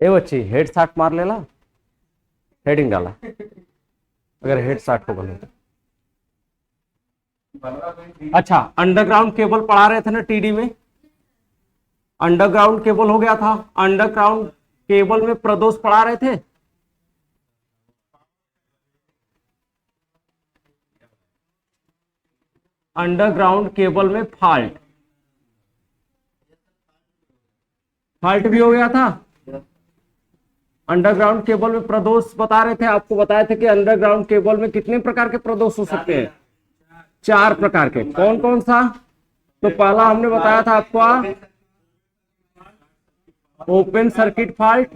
ए बच्ची head shot मार लेला, हेडिंग डाला अगर हेड शॉट को बोले तो। अच्छा, अंडरग्राउंड केबल पढ़ा रहे थे ना टीडी में, अंडरग्राउंड केबल हो गया था। अंडरग्राउंड केबल में प्रदोष पढ़ा रहे थे। अंडरग्राउंड केबल में फॉल्ट भी हो गया था। अंडरग्राउंड केबल में प्रदोष बता रहे थे, आपको बताए थे कि अंडरग्राउंड केबल में कितने प्रकार के प्रदोष हो सकते हैं, 4 प्रकार के। कौन कौन सा? तो पहला हमने बताया था आपको ओपन सर्किट फॉल्ट,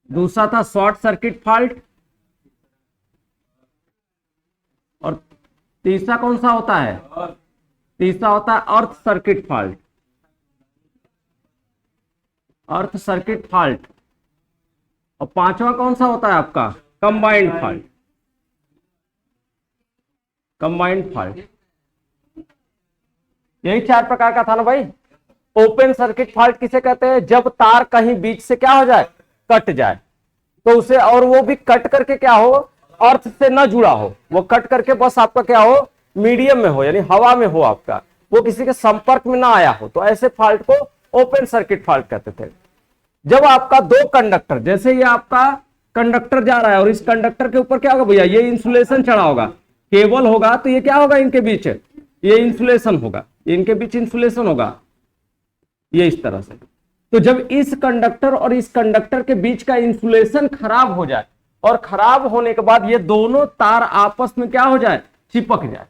दूसरा था शॉर्ट सर्किट फॉल्ट, और तीसरा कौन सा होता है? तीसरा होता है अर्थ सर्किट फॉल्ट, अर्थ सर्किट फॉल्ट। और पांचवा कौन सा होता है आपका? Combined fault, combined fault. यही 4 प्रकार का था ना भाई। ओपन सर्किट फॉल्ट किसे कहते हैं? जब तार कहीं बीच से क्या हो जाए, कट जाए, तो उसे, और वो भी कट करके क्या हो, अर्थ से न जुड़ा हो, वो कट करके बस आपका क्या हो, मीडियम में हो, यानी हवा में हो, आपका वो किसी के संपर्क में ना आया हो, तो ऐसे फॉल्ट को ओपन सर्किट फॉल्ट कहते थे। जब आपका 2 कंडक्टर, जैसे ये आपका कंडक्टर जा रहा है और इस कंडक्टर के ऊपर क्या होगा भैया, ये इंसुलेशन चढ़ा होगा, केबल होगा, तो ये क्या होगा, इनके बीच ये इंसुलेशन होगा, इनके बीच इंसुलेशन होगा, ये इस तरह से। तो जब इस कंडक्टर और इस कंडक्टर के बीच का इंसुलेशन खराब हो जाए, और खराब होने के बाद ये दोनों तार आपस में क्या हो जाए, चिपक जाए,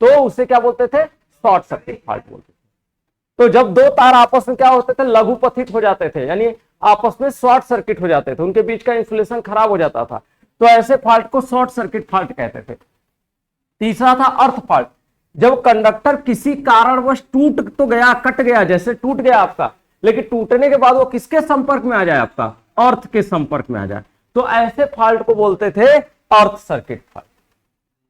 तो उसे क्या बोलते थे, शॉर्ट सर्किट फॉल्ट बोलते थे। तो जब 2 तार आपस में क्या होते थे, लघुपथित हो जाते थे, यानी आपस में शॉर्ट सर्किट हो जाते थे, उनके बीच का इंसुलेशन खराब हो जाता था, तो ऐसे फॉल्ट को शॉर्ट सर्किट फॉल्ट कहते थे। तीसरा था अर्थ फॉल्ट, जब कंडक्टर किसी कारणवश टूट तो गया, कट गया, जैसे टूट गया आपका, लेकिन टूटने के बाद वो किसके संपर्क में आ जाए, आपका अर्थ के संपर्क में आ जाए, तो ऐसे फॉल्ट को बोलते थे अर्थ सर्किट फॉल्ट।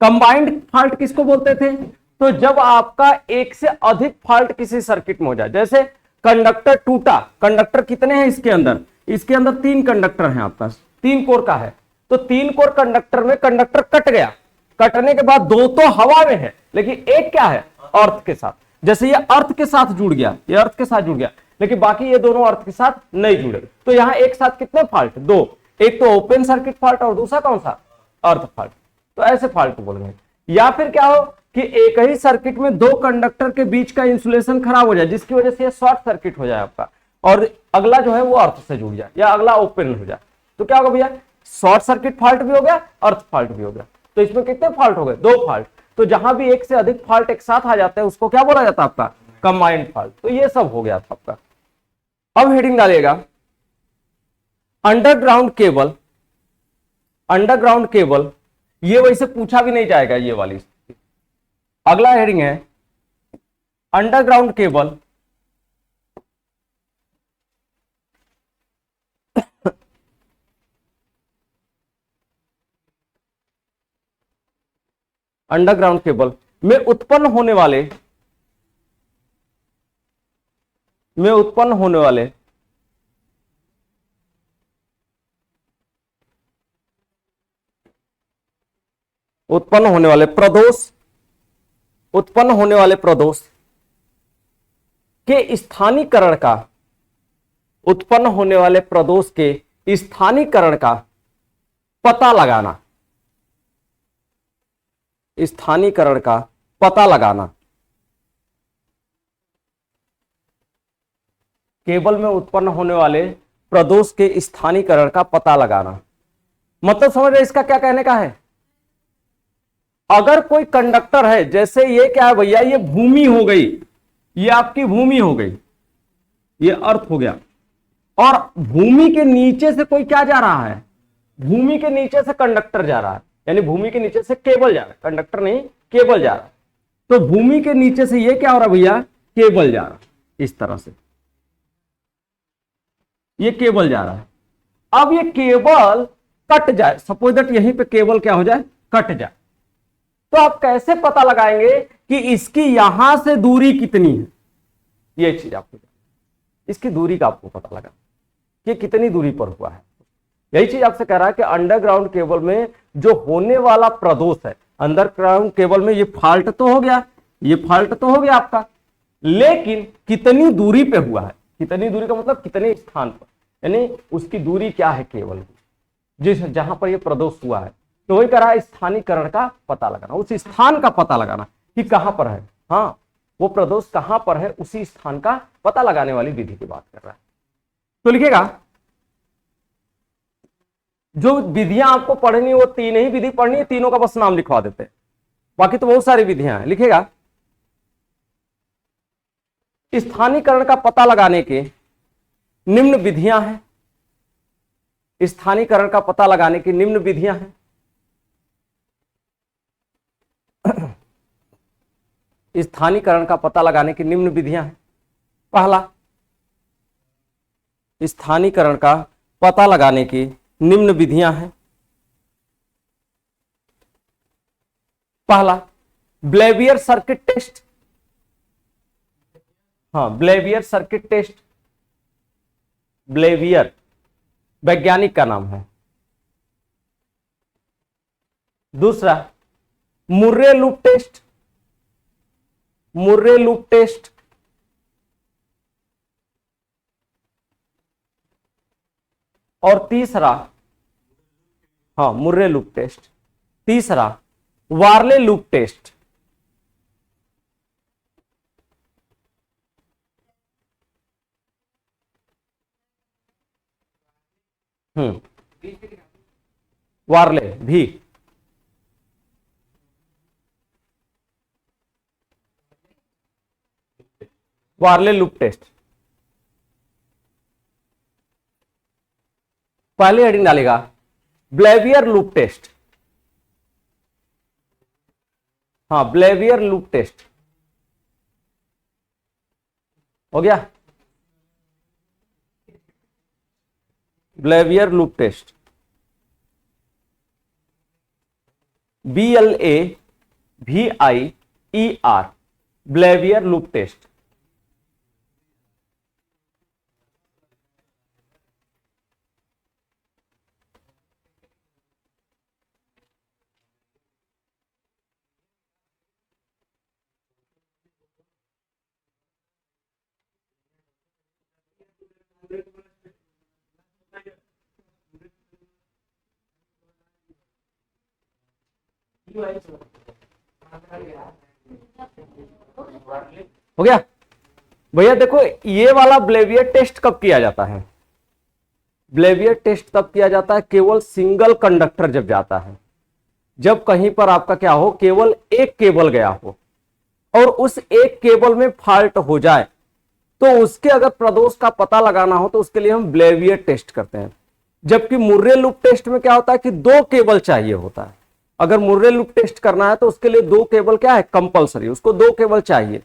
कंबाइंड फॉल्ट किसको बोलते थे? तो जब आपका एक से अधिक फॉल्ट किसी सर्किट में हो जाए, जैसे कंडक्टर टूटा, कंडक्टर कितने हैं इसके अंदर, इसके अंदर 3 कंडक्टर हैं आपका, 3 कोर का है, तो 3 कोर कंडक्टर में कंडक्टर कट गया, कटने के बाद 2 तो हवा में है, लेकिन एक क्या है, अर्थ के साथ। जैसे ये अर्थ के साथ जुड़ गया, ये अर्थ के साथ जुड़ गया, लेकिन बाकी ये दोनों अर्थ के साथ नहीं जुड़े, तो यहां एक साथ कितने फॉल्ट, 2, एक तो ओपन सर्किट फॉल्ट और दूसरा कौन सा, अर्थ फॉल्ट। तो ऐसे फॉल्ट को बोल रहे हैं। या फिर क्या हो कि एक ही सर्किट में 2 कंडक्टर के बीच का इंसुलेशन खराब हो जाए, जिसकी वजह से शॉर्ट सर्किट हो जाए आपका, और अगला जो है वो अर्थ से जुड़ जाए, या अगला ओपन हो जाए, तो क्या होगा भैया, शॉर्ट सर्किट फॉल्ट भी हो गया, अर्थ फॉल्ट भी हो गया। तो इसमें कितने फॉल्ट हो गए, 2 फॉल्ट। तो जहां भी एक से अधिक फॉल्ट एक साथ आ जाते हैं उसको क्या बोला जाता है, आपका कंबाइंड फॉल्ट। तो ये सब हो गया था आपका। अब हेडिंग डालिएगा अंडरग्राउंड केबल, अंडरग्राउंड केबल, ये वैसे पूछा भी नहीं जाएगा ये वाली। अगला हेडिंग है अंडरग्राउंड केबल, अंडरग्राउंड केबल में उत्पन्न होने वाले प्रदोष के स्थानीकरण का, उत्पन्न होने वाले प्रदोष के स्थानीकरण का पता लगाना, स्थानीकरण का पता लगाना, केबल में उत्पन्न होने वाले प्रदोष के स्थानीकरण का पता लगाना। मतलब समझ रहे इसका क्या कहने का है? अगर कोई कंडक्टर है, जैसे ये क्या है भैया, ये भूमि हो गई, ये आपकी भूमि हो गई, ये अर्थ हो गया, और भूमि के नीचे से कोई क्या जा रहा है, भूमि के नीचे से कंडक्टर जा रहा है, यानी भूमि के नीचे से केबल जा रहा है, कंडक्टर नहीं केबल जा रहा है। तो भूमि के नीचे से ये क्या हो रहा है भैया, केबल जा रहा है, इस तरह से ये केबल जा रहा है। अब ये केबल कट जाए, सपोज दैट यहीं पे केबल क्या हो जाए, कट जाए, तो आप कैसे पता लगाएंगे कि इसकी यहां से दूरी कितनी है? ये चीज आपको, इसकी दूरी का आपको पता लगा कि कितनी दूरी पर हुआ है। यही चीज आपसे कह रहा है कि अंडरग्राउंड केबल में जो होने वाला प्रदोष है, अंडरग्राउंड केबल में ये फॉल्ट तो हो गया, ये फॉल्ट तो हो गया आपका, लेकिन कितनी दूरी पे हुआ है, कितनी दूरी का मतलब कितने स्थान पर, यानी उसकी दूरी क्या है केबल की, जिस जहां पर ये प्रदोष हुआ है। तो वही कह रहा है स्थानीकरण का पता लगाना, उस स्थान का पता लगाना कि कहां पर है, हाँ वो प्रदोष कहां पर है, उसी स्थान का पता लगाने वाली विधि की बात कर रहा है। तो लिखिएगा जो विधियां आपको पढ़नी वो 3 ही विधि पढ़नी है, तीनों का बस नाम लिखवा देते हैं, बाकी तो बहुत सारी विधियां हैं। लिखिएगा स्थानीकरण का पता लगाने के निम्न विधियां हैं, स्थानीकरण का पता लगाने की निम्न विधियां हैं। स्थानीकरण का पता लगाने की निम्न विधियां हैं। पहला, स्थानीकरण का पता लगाने की निम्न विधियां हैं। पहला, ब्लेवियर सर्किट टेस्ट, हाँ ब्लेवियर सर्किट टेस्ट, ब्लेवियर वैज्ञानिक का नाम है। दूसरा, Murray loop test, Murray loop test. और तीसरा, हाँ मुर्रे लूप टेस्ट। तीसरा, वार्ले लूप टेस्ट। वार्ले भी, वार्ले लूप टेस्ट। पहले हेडिंग डालेगा ब्लेवियर लूप टेस्ट, हाँ ब्लेवियर लूप टेस्ट हो गया, Blavier loop test, BLAVIER, Blavier loop test. हो गया भैया। देखो ये वाला ब्लेवियर टेस्ट कब किया जाता है, ब्लेवियर टेस्ट तब किया जाता है केवल सिंगल कंडक्टर जब जाता है, जब कहीं पर आपका क्या हो, केवल एक केबल गया हो और उस एक केबल में फॉल्ट हो जाए, तो उसके अगर प्रदोष का पता लगाना हो तो उसके लिए हम ब्लेवियर टेस्ट करते हैं। जबकि मुर्रे लूप टेस्ट में क्या होता है कि 2 केबल चाहिए होता है। अगर मुर्रे लूप टेस्ट करना है तो उसके लिए 2 केबल क्या है, कंपलसरी, उसको 2 केबल चाहिए।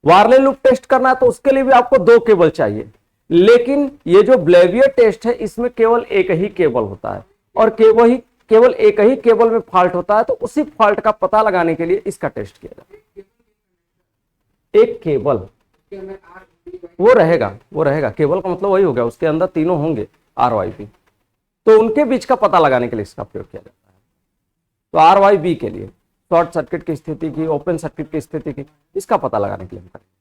वार्ले लूप टेस्ट करना है तो उसके लिए भी आपको 2 केबल चाहिए। लेकिन ये जो ब्लेवियर टेस्ट है इसमें केवल एक ही केबल होता है और केवल एक ही केबल में फॉल्ट होता है, तो उसी फॉल्ट का पता लगाने के लिए इसका टेस्ट किया जाता है। एक केबल वो रहेगा, केबल का मतलब वही हो गया, उसके अंदर तीनों होंगे RYB, तो उनके बीच का पता लगाने के लिए इसका प्रयोग किया जाता है। तो RYB के लिए शॉर्ट सर्किट की स्थिति की, ओपन सर्किट की स्थिति की, इसका पता लगाने के लिए हम करेंगे।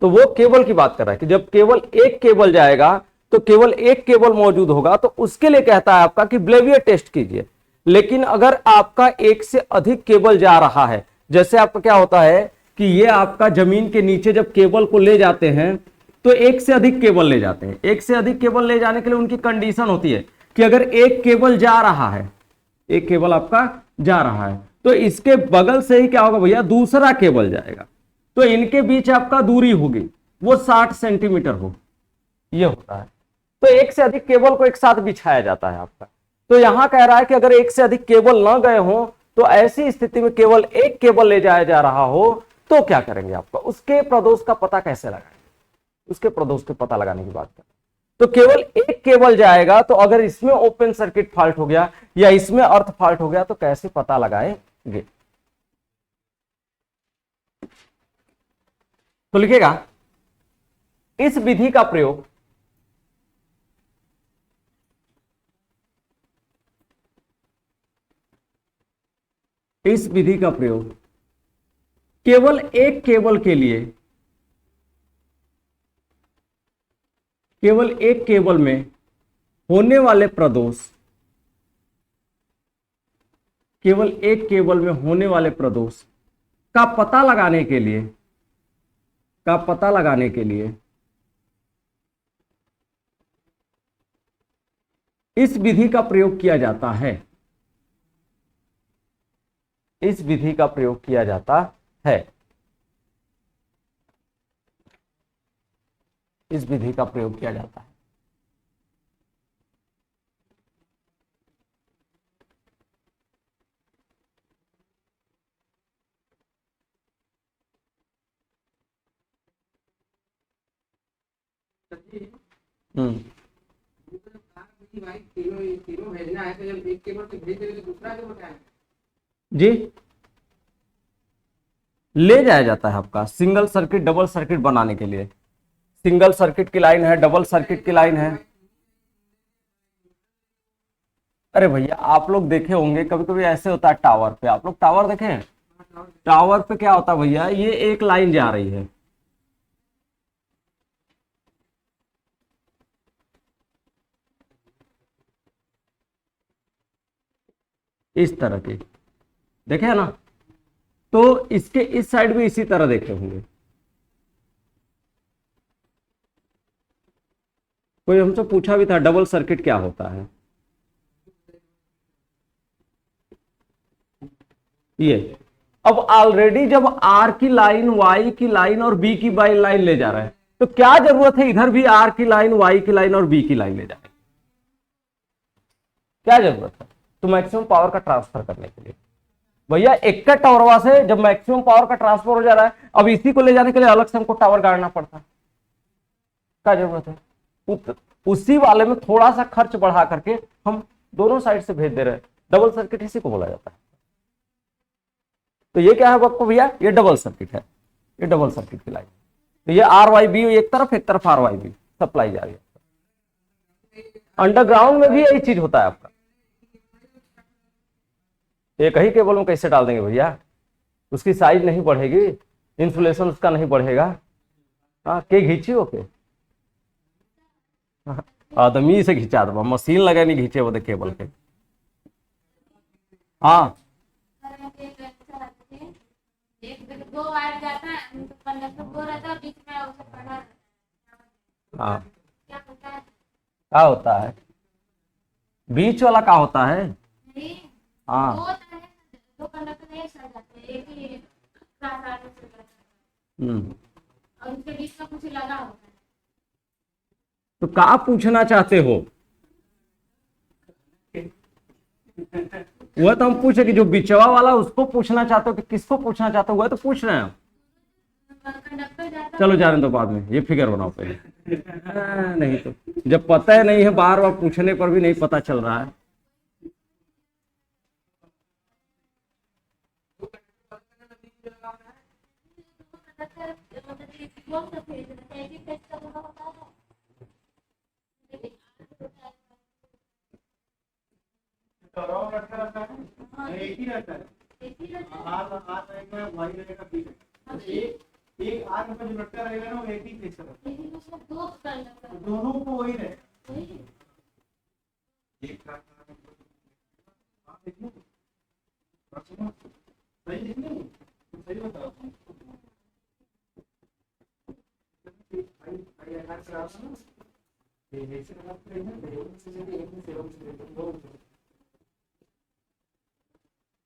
तो वो केबल की बात कर रहा है कि जब केवल एक केबल जाएगा तो केवल एक केबल मौजूद होगा, तो उसके लिए कहता है आपका कि ब्लेवियर टेस्ट कीजिए। लेकिन अगर आपका एक से अधिक केबल जा रहा है, जैसे आपका क्या होता है कि ये आपका जमीन के नीचे जब केबल को ले जाते हैं तो एक से अधिक केबल ले जाते हैं। एक से अधिक केबल ले जाने के लिए उनकी कंडीशन होती है कि अगर एक केबल जा रहा है, एक केबल आपका जा रहा है, तो इसके बगल से ही क्या होगा भैया, दूसरा केबल जाएगा, तो इनके बीच आपका दूरी होगी वो 60 सेंटीमीटर हो, ये होता है। तो एक से अधिक केबल को एक साथ बिछाया जाता है आपका। तो यहां कह रहा है कि अगर एक से अधिक केबल ना गए हो तो ऐसी स्थिति में केवल एक केबल ले जाया जा रहा हो तो क्या करेंगे, आपका उसके प्रदोष का पता कैसे लगाएंगे, उसके प्रदोष के पता लगाने की बात करें तो केवल एक केबल जाएगा, तो अगर इसमें ओपन सर्किट फॉल्ट हो गया या इसमें अर्थ फॉल्ट हो गया तो कैसे पता लगाएंगे। तो लिखेगा इस विधि का प्रयोग केवल एक केबल के लिए, केवल एक केबल में होने वाले प्रदोष, केवल एक केबल में होने वाले प्रदोष का पता लगाने के लिए, इस विधि का प्रयोग किया जाता है, इस विधि का प्रयोग किया जाता है, इस विधि का प्रयोग किया जाता है। हम्म, तीनों भेजना है तो जब एक केबल से भेज देंगे तो दूसरा केबल क्या है? जी ले जाया जाता है आपका सिंगल सर्किट डबल सर्किट बनाने के लिए। सिंगल सर्किट की लाइन है, डबल सर्किट की लाइन है। अरे भैया आप लोग देखे होंगे कभी कभी ऐसे होता है टावर पे, आप लोग टावर देखे हैं? टावर पे क्या होता है भैया, ये एक लाइन जा रही है, इस तरह की, देखे है ना? तो इसके इस साइड भी इसी तरह देखे होंगे। कोई हमसे पूछा भी था डबल सर्किट क्या होता है, ये अब ऑलरेडी जब आर की लाइन, वाई की लाइन और बी की बाई लाइन ले जा रहा है, तो क्या जरूरत है इधर भी आर की लाइन, वाई की लाइन और बी की लाइन ले जाए? क्या जरूरत है? तो मैक्सिमम पावर का ट्रांसफर करने के लिए भैया एक का टावरवा से जब मैक्सिमम पावर का ट्रांसफर हो जा रहा है, अब इसी को ले जाने के लिए अलग से हमको टावर गाड़ना पड़ता है। क्या जरूरत है? उसी वाले में थोड़ा सा खर्च बढ़ा करके हम दोनों साइड से भेज दे रहे हैं। डबल सर्किट इसी को बोला जाता है। तो ये क्या है आपको भैया, ये डबल सर्किट है, ये डबल सर्किट की लाइन। तो ये आर वाई बी एक तरफ आर वाई बी सप्लाई जा रही है। अंडरग्राउंड में भी यही चीज होता है आपका। एक ही केबल में कैसे डाल देंगे भैया, उसकी साइज नहीं बढ़ेगी, इंसुलेशन उसका नहीं बढ़ेगा। हाँ के घींची हो के आदमी से घिंचा दो, मशीन लगे नहीं घींचे वो केबल के। हाँ दो वायर जाता है, कंडक्टर दो रहता है, बीच में उसे पढ़ा हाँ क्या होता है? क्या होता है, बीच वाला क्या होता है? नहीं, हाँ दो कंडक्टर एक साथ जाते हैं, एक ही क्लास आगे से जाता है और उनके बीच में कुछ लगा होता है। तो क्या पूछना चाहते हो? वह तो हम पूछे कि जो बिचवा वाला उसको पूछना चाहते हो कि किसको पूछना चाहते हो, वह तो पूछ रहे हैं। कंडक्टर जाता चलो जाने दो, बाद में ये फिगर बनाओ पहले। नहीं तो जब पता है नहीं है, बार बार पूछने पर भी नहीं पता चल रहा है। एक ही रहता है, आर रहेगा, वाई रहेगा, बी रहेगा। एक आर में जो लटका रहेगा ना वो एक ही फेस रहेगा, दोनों को वही रहेगा। सही बताओ।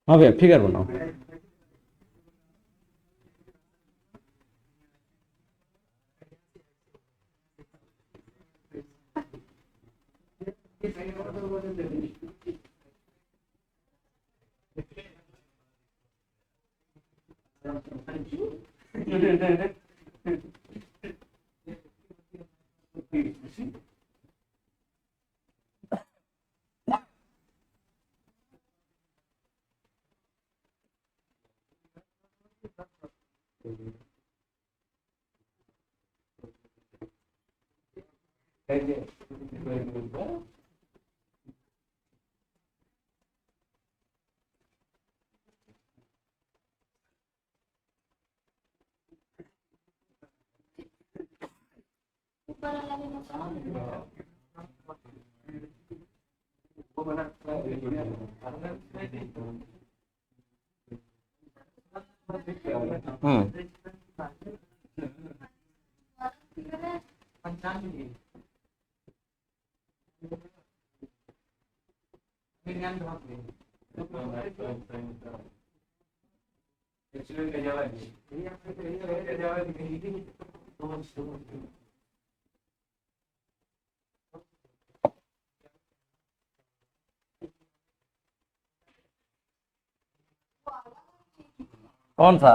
हाँ भैया फिगर बनाओ। ऊपर वाला भी बताओ। हम्म कौन सा?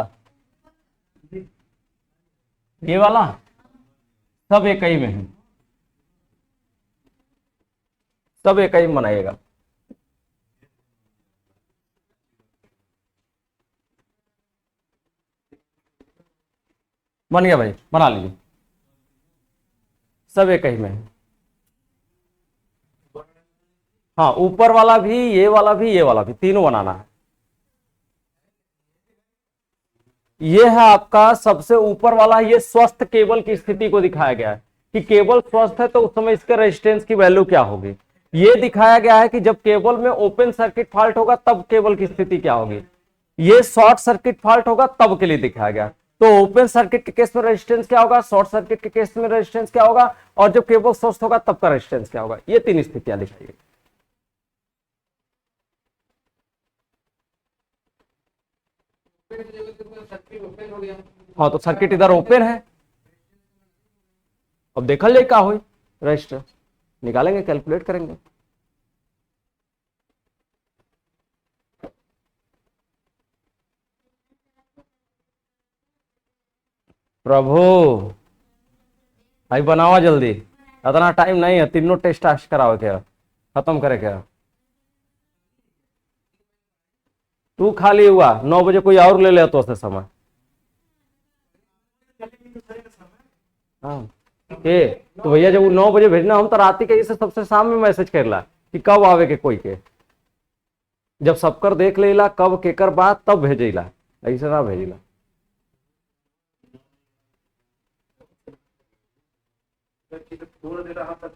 ये वाला सब एक ही में है, सब एक ही में बनाइएगा। बन गया भाई, बना लीजिए, सब एक ही में है। हाँ, ऊपर वाला भी, ये वाला भी, ये वाला भी, तीनों बनाना है। ये है आपका सबसे ऊपर वाला, ये स्वस्थ केबल की स्थिति को दिखाया गया है कि केबल स्वस्थ है तो उस समय इसके रेजिस्टेंस की वैल्यू क्या होगी। ये दिखाया गया है कि जब केबल में ओपन सर्किट फॉल्ट होगा तब केबल की स्थिति क्या होगी। ये शॉर्ट सर्किट फॉल्ट होगा तब के लिए दिखाया गया। तो ओपन सर्किट के केस में रेजिस्टेंस क्या होगा, शॉर्ट सर्किट के केस में रेजिस्टेंस क्या होगा, और जब केबल स्वस्थ होगा तब का रेजिस्टेंस क्या होगा। ये तीन स्थितियां दिखाई गई। हाँ, तो सर्किट इधर ओपन है, अब देखल जाए क्या हुई, रजिस्टर निकालेंगे, कैलकुलेट करेंगे। प्रभु भाई बनावा जल्दी, इतना टाइम नहीं है, तीनों टेस्ट टास्ट कराओ क्या, खत्म करे क्या। तू खाली हुआ 9 बजे, कोई और ले ले तो से समय। हाँ, के तो भैया जब 9 बजे भेजना, हम तो रात के से सबसे शाम में मैसेज करला कि कब आवे के कोई के, जब सबकर देख लेला कब केकर बात तब भेजेला, ऐसे ना भेजेला। थोड़ा देर हाथ तक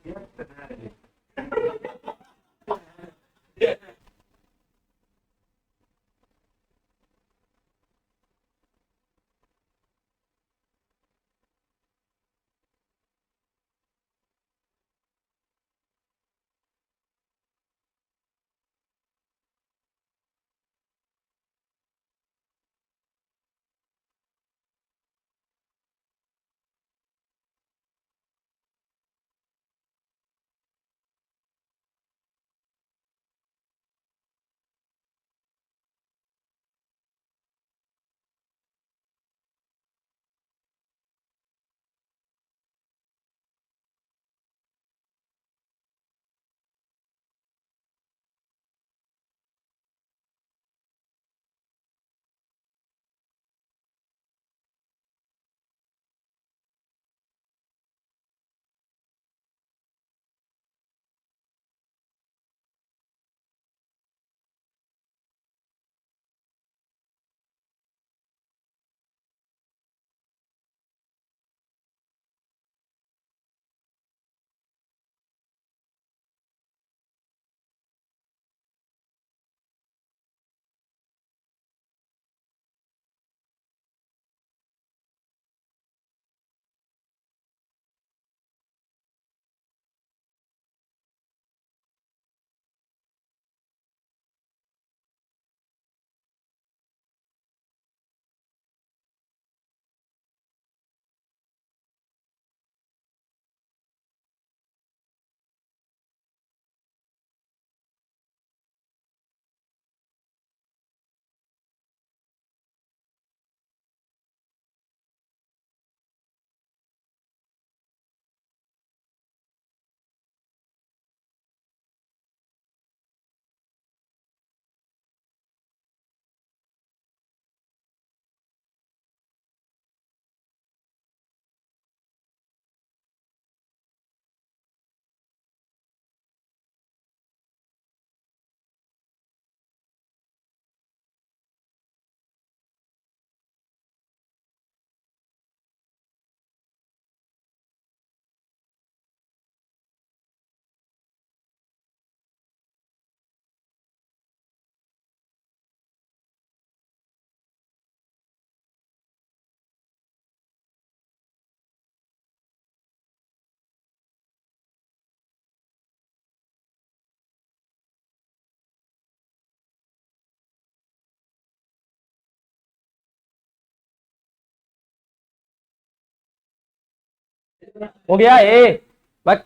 हो गया ए बस,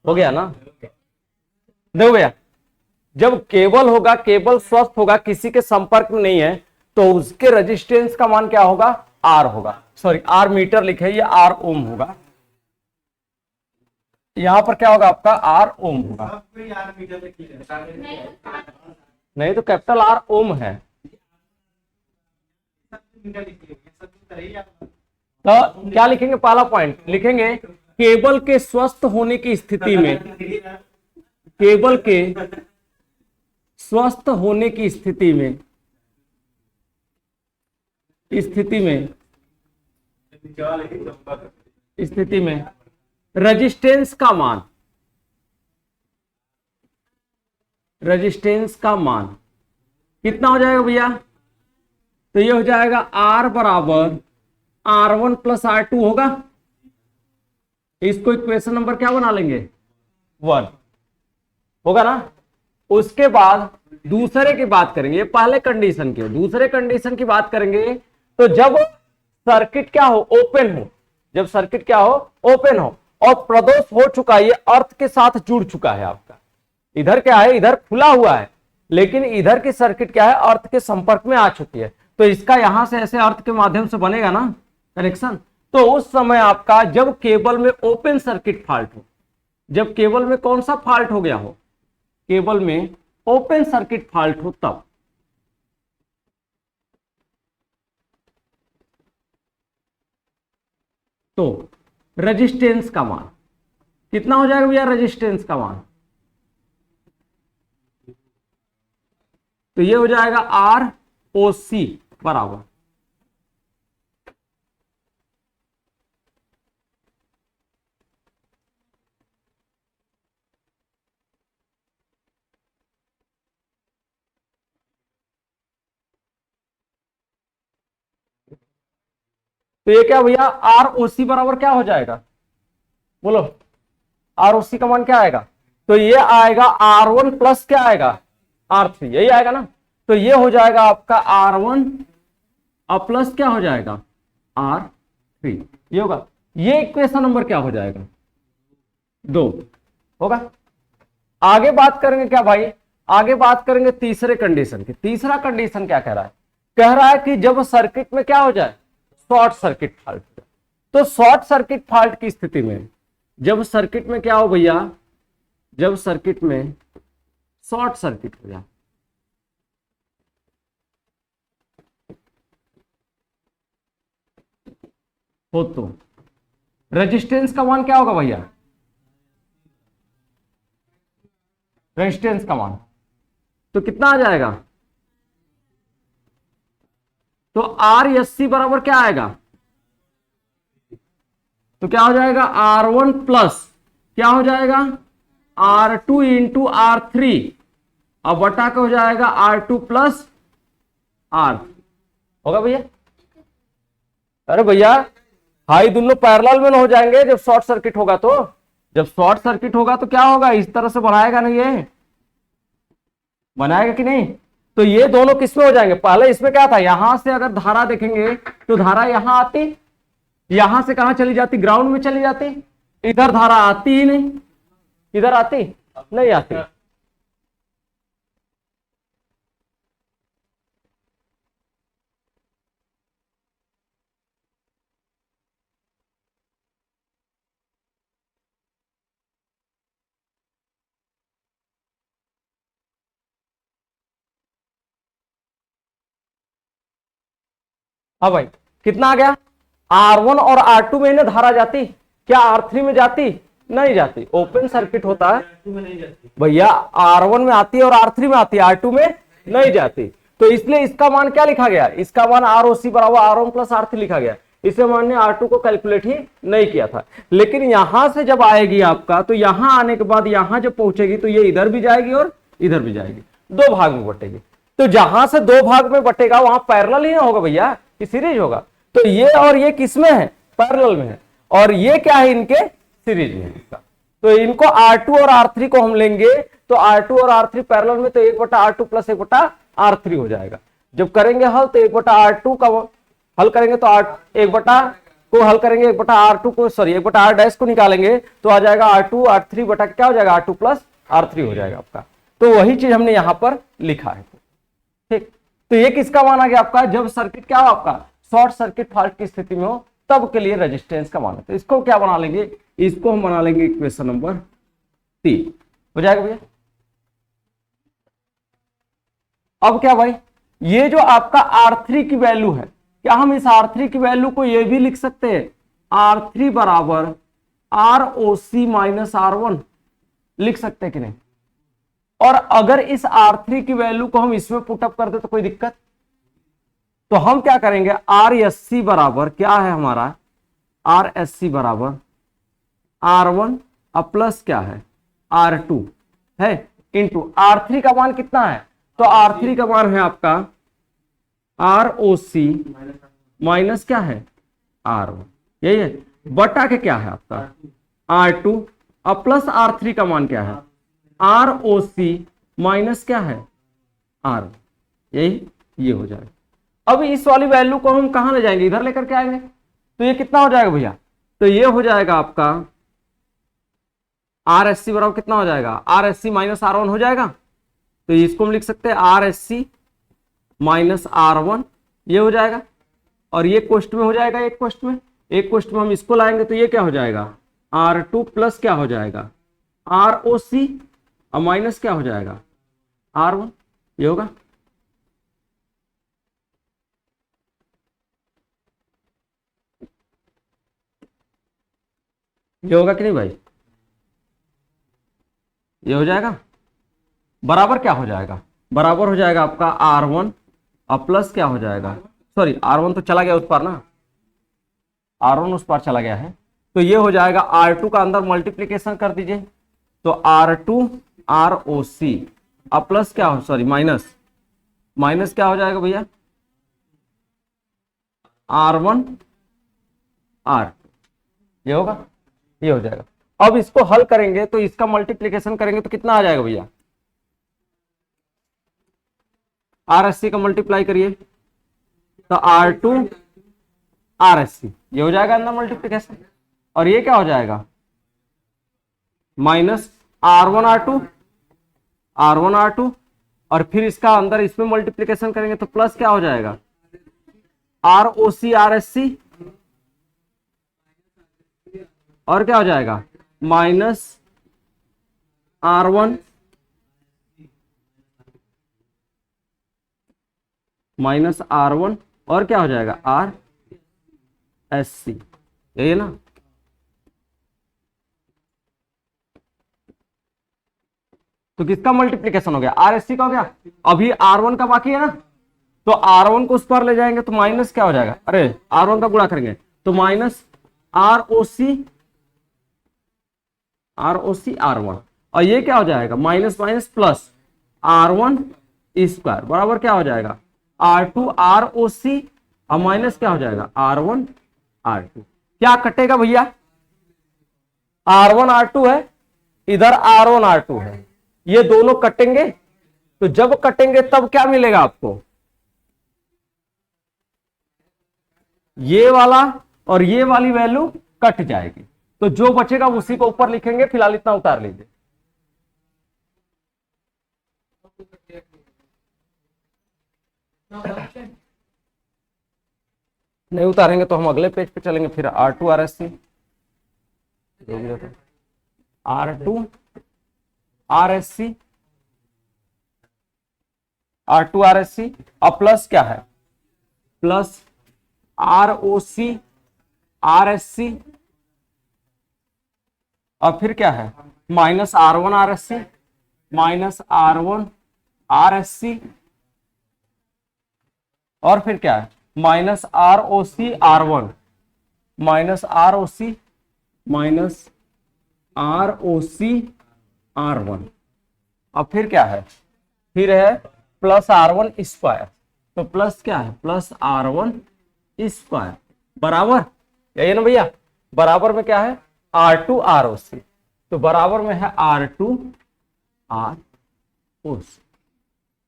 हो गया ना। देखो भैया, जब केबल होगा, केबल स्वस्थ होगा, किसी के संपर्क में नहीं है, तो उसके रेजिस्टेंस का मान क्या होगा, आर होगा। सॉरी, आर मीटर लिखे, ये आर ओम होगा। यहां पर क्या होगा आपका, आर ओम होगा। अब कोई यार मीटर लिख लेगा, नहीं तो कैपिटल आर ओम है। सब मीटर लिख लेगा, सब तरह ही आप तो क्या लिखेंगे, पहला पॉइंट लिखेंगे, केबल के स्वस्थ होने की स्थिति में, केबल के स्वस्थ होने की स्थिति में रेजिस्टेंस का मान कितना हो जाएगा भैया, तो ये हो जाएगा R बराबर R1 प्लस R2 होगा। इसको इक्वेशन नंबर क्या बना लेंगे, 1 होगा ना। उसके बाद दूसरे की बात करेंगे, ये पहले कंडीशन की, दूसरे कंडीशन की बात करेंगे, तो जब सर्किट क्या हो, ओपन हो, जब सर्किट क्या हो, ओपन हो, और प्रदोष हो चुका है, ये अर्थ के साथ जुड़ चुका है आपका। इधर क्या है, इधर खुला हुआ है, लेकिन इधर की सर्किट क्या है, अर्थ के संपर्क में आ चुकी है, तो इसका यहां से ऐसे अर्थ के माध्यम से बनेगा ना कनेक्शन। तो उस समय आपका जब केबल में ओपन सर्किट फॉल्ट हो, जब केबल में कौन सा फॉल्ट हो गया हो, केबल में ओपन सर्किट फॉल्ट हो, तब तो रेजिस्टेंस का मान कितना हो जाएगा भैया, रेजिस्टेंस का मान, तो ये हो जाएगा आर ओ सी बराबर, तो ये क्या भैया, आर ओ सी बराबर क्या हो जाएगा, बोलो, आर ओ सी का मान क्या आएगा, तो ये आएगा R1 प्लस क्या आएगा, R3, यही आएगा ना। तो ये हो जाएगा आपका R1 और प्लस क्या हो जाएगा, R3, ये होगा। ये इक्वेशन नंबर क्या हो जाएगा, 2 होगा। आगे बात करेंगे क्या भाई, आगे बात करेंगे तीसरे कंडीशन की। तीसरा कंडीशन क्या कह रहा है, कह रहा है कि जब सर्किट में क्या हो जाए, शॉर्ट सर्किट फॉल्ट। तो शॉर्ट सर्किट फॉल्ट की स्थिति में, जब सर्किट में क्या हो भैया, जब सर्किट में शॉर्ट सर्किट हो जाए, हो तो रेजिस्टेंस का मान क्या होगा भैया, रेजिस्टेंस का मान तो कितना आ जाएगा, तो आर एस सी बराबर क्या आएगा, तो क्या हो जाएगा, R1 प्लस क्या हो जाएगा, R2 इंटू R3, अब बटा का हो जाएगा R2 प्लस R, होगा भैया। अरे भैया हाई दोनों पैरेलल में ना हो जाएंगे जब शॉर्ट सर्किट होगा, तो जब शॉर्ट सर्किट होगा तो क्या होगा, इस तरह से बनाएगा नहीं, ये बनाएगा कि नहीं, तो ये दोनों किसमें हो जाएंगे, पहले इसमें क्या था, यहां से अगर धारा देखेंगे तो धारा यहां आती, यहां से कहां चली जाती, ग्राउंड में चली जाती, इधर धारा आती ही नहीं, इधर आती नहीं आती। हाँ भाई, कितना आ गया, R1 और R2 में इन्हें धारा जाती, क्या R3 में जाती, नहीं जाती, ओपन सर्किट होता है भैया, R1 में आती है और R3 में आती है, R2 में नहीं जाती। तो इसलिए इसका मान क्या लिखा गया, इसका मान ROC बराबर R1 प्लस R3 लिखा गया। इसे मान ने R2 को कैलकुलेट ही नहीं किया था, लेकिन यहां से जब आएगी आपका, तो यहां आने के बाद यहां जब पहुंचेगी तो ये इधर भी जाएगी और इधर भी जाएगी, 2 भाग में बटेगी। तो जहां से 2 भाग में बटेगा वहां पैरेलल ही होगा भैया, कि सीरीज होगा। तो ये और ये किसमें है, पैरेलल में है, और ये क्या है, इनके सीरीज में है। तो इनको R2 और R3 को हम लेंगे, तो R2 और R3 पैरेलल में, तो 1/R2 प्लस 1/R3 हो जाएगा। जब करेंगे हल तो 1/R2 का हल करेंगे तो 1/R को हल करेंगे, 1/R2 को सॉरी 1/R' को निकालेंगे तो आ जाएगा R2 R3 बटा क्या हो जाएगा R2 प्लस R3 हो जाएगा आपका। तो वही चीज हमने यहां पर लिखा है। ठीक, तो ये किसका मान आ गया आपका, जब सर्किट क्या हो आपका शॉर्ट सर्किट फॉल्ट की स्थिति में हो तब के लिए रेजिस्टेंस का मान है। तो इसको क्या बना लेंगे, इसको हम बना लेंगे इक्वेशन नंबर 3 हो जाएगा भैया। अब क्या भाई, ये जो आपका R3 की वैल्यू है, क्या हम इस R3 की वैल्यू को ये भी लिख सकते हैं R3 बराबर ROC माइनस R1 लिख सकते हैं कि नहीं। और अगर इस R3 की वैल्यू को हम इसमें पुटअप कर दे तो कोई दिक्कत, तो हम क्या करेंगे RSC बराबर क्या है हमारा, RSC बराबर R1 अब प्लस क्या है R2 है इंटू R3 का मान कितना है, तो R3 का मान है आपका ROC माइनस क्या है R1, यही है बटा के क्या है आपका R2 अब प्लस R3 का मान क्या है ROC माइनस क्या है R1, यही ये हो जाएगा। अब इस वाली वैल्यू को हम कहां ले जाएंगे, इधर लेकर के आएंगे, तो ये कितना हो जाएगा भैया, तो ये हो जाएगा आपका RSC बराबर कितना हो जाएगा RSC माइनस R1 हो जाएगा। तो इसको हम लिख सकते हैं RSC माइनस R1 ये हो जाएगा, और ये क्वेश्चन में हो जाएगा एक क्वेश्चन में हम इसको लाएंगे तो ये क्या हो जाएगा R2 प्लस क्या हो जाएगा ROC और माइनस क्या हो जाएगा R1 ये होगा। ये होगा कि नहीं भाई, ये हो जाएगा बराबर क्या हो जाएगा, बराबर हो जाएगा आपका R1 और प्लस क्या हो जाएगा, सॉरी R1 तो चला गया उस पार ना, R1 उस पार चला गया है, तो ये हो जाएगा R2 का अंदर मल्टीप्लीकेशन कर दीजिए तो R2 ROC अब प्लस क्या हो सॉरी माइनस क्या हो जाएगा भैया R1 R2 ये होगा, ये हो जाएगा। अब इसको हल करेंगे तो इसका मल्टीप्लीकेशन करेंगे तो कितना आ जाएगा भैया, RSC का मल्टीप्लाई करिए तो R2 RSC ये हो जाएगा अंदर मल्टीप्लीकेशन, और ये क्या हो जाएगा माइनस R1 R2 और फिर इसका अंदर इसमें मल्टीप्लीकेशन करेंगे तो प्लस क्या हो जाएगा ROC RSC और क्या हो जाएगा माइनस R1 माइनस R1 और क्या हो जाएगा RSC यही है ना। तो किसका मल्टीप्लीकेशन हो गया RSC का हो गया, अभी R1 का बाकी है ना, तो R1 को उस पर ले जाएंगे तो माइनस क्या हो जाएगा, अरे R1 का गुणा करेंगे तो माइनस ROC R1 और ये क्या हो जाएगा minus minus plus R1 square बराबर क्या हो जाएगा R2 ROC और माइनस क्या हो जाएगा R1 R2, क्या कटेगा भैया R1 R2 है इधर R1 R2 है, ये दोनों कटेंगे, तो जब कटेंगे तब क्या मिलेगा आपको ये वाला और ये वाली वैल्यू कट जाएगी, तो जो बचेगा उसी को ऊपर लिखेंगे, फिलहाल इतना उतार लीजिए। नहीं उतारेंगे तो हम अगले पेज पे चलेंगे, फिर R2 RSC R2 RSC R2 RSC और प्लस क्या है प्लस ROC RSC और फिर क्या है minus R1 RSC minus R1 RSC और फिर क्या है minus ROC R1 minus ROC minus ROC R1 और फिर क्या है फिर है प्लस R1 स्क्वायर, तो प्लस क्या है प्लस R1 स्क्वायर बराबर यही है ना भैया, बराबर में क्या है R2 ROC, तो बराबर में है R2 ROC।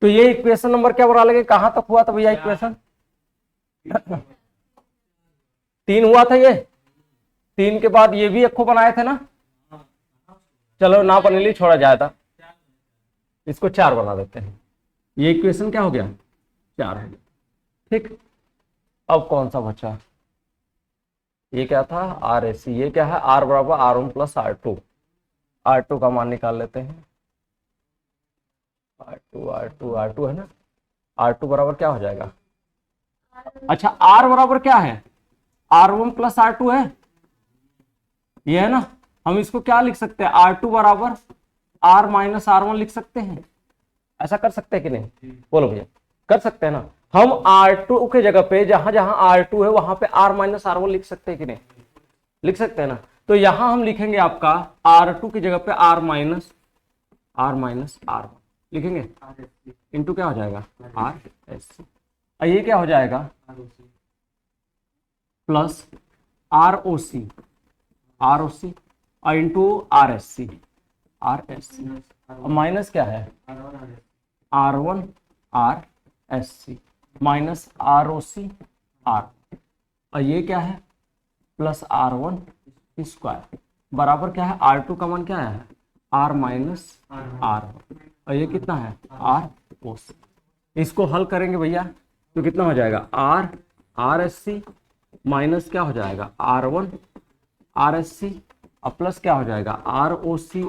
तो ये इक्वेशन नंबर क्या बना लेंगे, कहां तक हुआ था भैया इक्वेशन 3 हुआ था ये, 3 के बाद ये भी एक को बनाए थे ना, चलो ना बनेली छोड़ा जाए था, इसको 4 बना देते हैं। ये इक्वेशन क्या हो गया, 4 हो गया। ठीक, अब कौन सा बचा, ये क्या था आर एस सी, ये क्या है आर बराबर R1 प्लस R2, R2 का मान निकाल लेते हैं, R2 है ना, R2 बराबर क्या हो जाएगा, अच्छा R बराबर क्या है R1 प्लस R2 है, ये है ना, हम इसको क्या लिख सकते हैं R2 बराबर R माइनस R1 लिख सकते हैं, ऐसा कर सकते हैं कि नहीं, बोलो भैया कर सकते हैं ना। हम R2 के जगह पे जहां जहां R2 है वहां पे R माइनस R1 लिख सकते हैं कि नहीं, लिख सकते हैं ना। तो यहां हम लिखेंगे आपका R2 की जगह पे R माइनस R1 लिखेंगे, इंटू क्या हो जाएगा RSC, ये क्या हो जाएगा plus ROC into RSC minus क्या है R1 RSC माइनस ROC और ये क्या है प्लस R1 स्क्वायर बराबर क्या है, R2 का मान क्या है R माइनस R1 और ये कितना है ROC। इसको हल करेंगे भैया तो कितना हो जाएगा RSC माइनस क्या हो जाएगा R1 RSC और प्लस क्या हो जाएगा ROC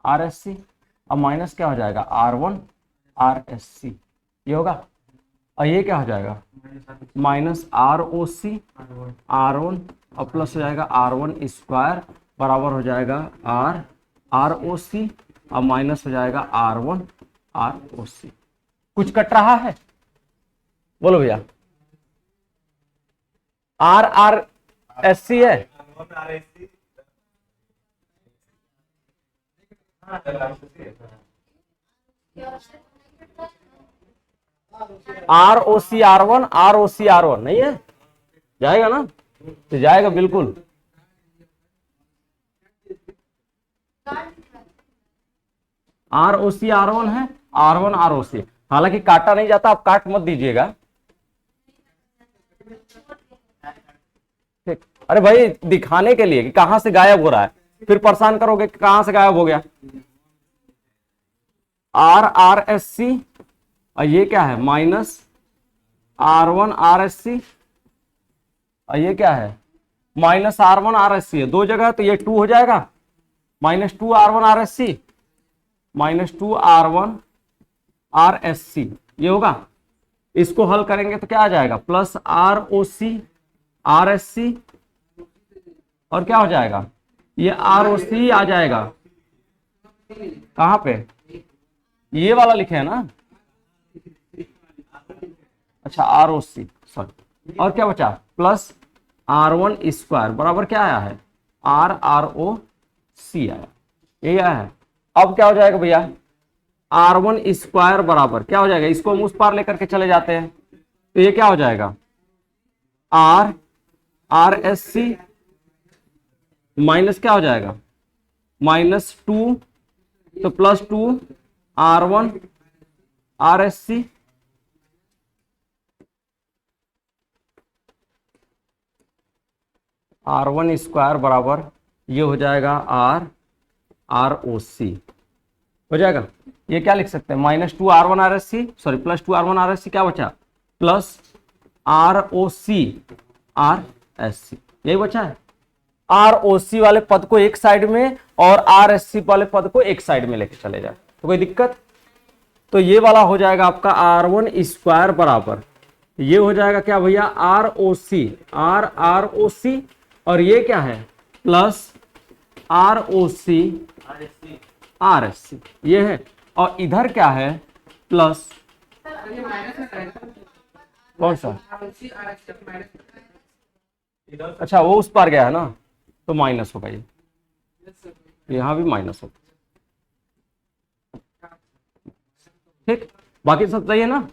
RSC और माइनस क्या हो जाएगा R1 RSC, ये होगा। और ये क्या हो जाएगा माइनस ROC R1 और प्लस हो जाएगा R1 स्क्वायर बराबर हो जाएगा ROC और माइनस हो जाएगा R1 ROC। कुछ कट रहा है, बोलो भैया RSC है, ROC R1 नहीं है, जाएगा ना, तो जाएगा बिल्कुल। ROC R1 है, R1 ROC, हालांकि काटा नहीं जाता, आप काट मत दीजिएगा। ठीक, अरे भाई दिखाने के लिए कि कहां से गायब हो रहा है, फिर परेशान करोगे कि कहां से गायब हो गया। RSC और ये क्या है माइनस R1 RSC और ये क्या है माइनस R1 RSC है, दो जगह तो ये 2 हो जाएगा, minus 2 R1 RSC minus 2 R1 RSC ये होगा। इसको हल करेंगे तो क्या आ जाएगा प्लस ROC RSC और क्या हो जाएगा ये ROC आ जाएगा, कहां पे ये वाला लिखे है ना, अच्छा ROC सॉरी, और क्या बचा प्लस R1 स्क्वायर बराबर क्या आया है ROC आया, यही आया है। अब क्या हो जाएगा भैया R1 स्क्वायर बराबर क्या हो जाएगा, इसको हम उस पार लेकर के चले जाते हैं तो ये क्या हो जाएगा RSC माइनस क्या हो जाएगा माइनस 2 तो plus 2 R1 RSC R1 square बराबर ये हो जाएगा ROC हो जाएगा। ये क्या लिख सकते हैं minus 2 R1 RSC sorry plus 2 R1 RSC क्या बचा प्लस ROC RSC, यही बचा है। ROC वाले पद को एक साइड में और RSC वाले पद को एक साइड में लेके चले जाए तो कोई दिक्कत, तो ये वाला हो जाएगा आपका R1 स्क्वायर बराबर ये हो जाएगा क्या भैया ROC और ये क्या है प्लस ROC RSC ये है, और इधर क्या है प्लस कौन सा, अच्छा वो उस पार गया है ना तो माइनस होगा, ये यहां भी माइनस होगा। ठीक, बाकी सब सही है ना।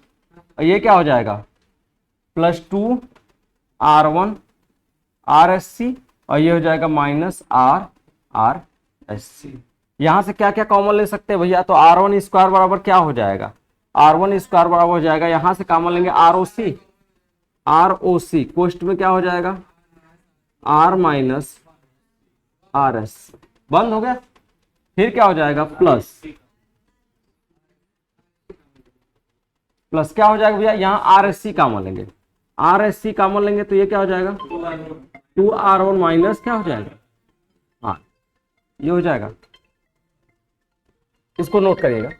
ये क्या हो जाएगा प्लस 2 R1 RSC और ये हो जाएगा माइनस RSC। यहां से क्या क्या कॉमन ले सकते हैं भैया, तो R1 स्क्वायर बराबर क्या हो जाएगा R1 स्क्वायर बराबर हो जाएगा, यहां से कॉमन लेंगे आर ओ सी कोष्ट में क्या हो जाएगा, आर माइनस आर एस, बंद हो गया। फिर क्या हो जाएगा, प्लस प्लस क्या हो जाएगा भैया, यहाँ आर एस सी कॉमन लेंगे, आर एस सी कॉमन लेंगे तो ये क्या हो जाएगा, 2R1 माइनस क्या हो जाएगा, हाँ ये हो जाएगा। इसको नोट करिएगा।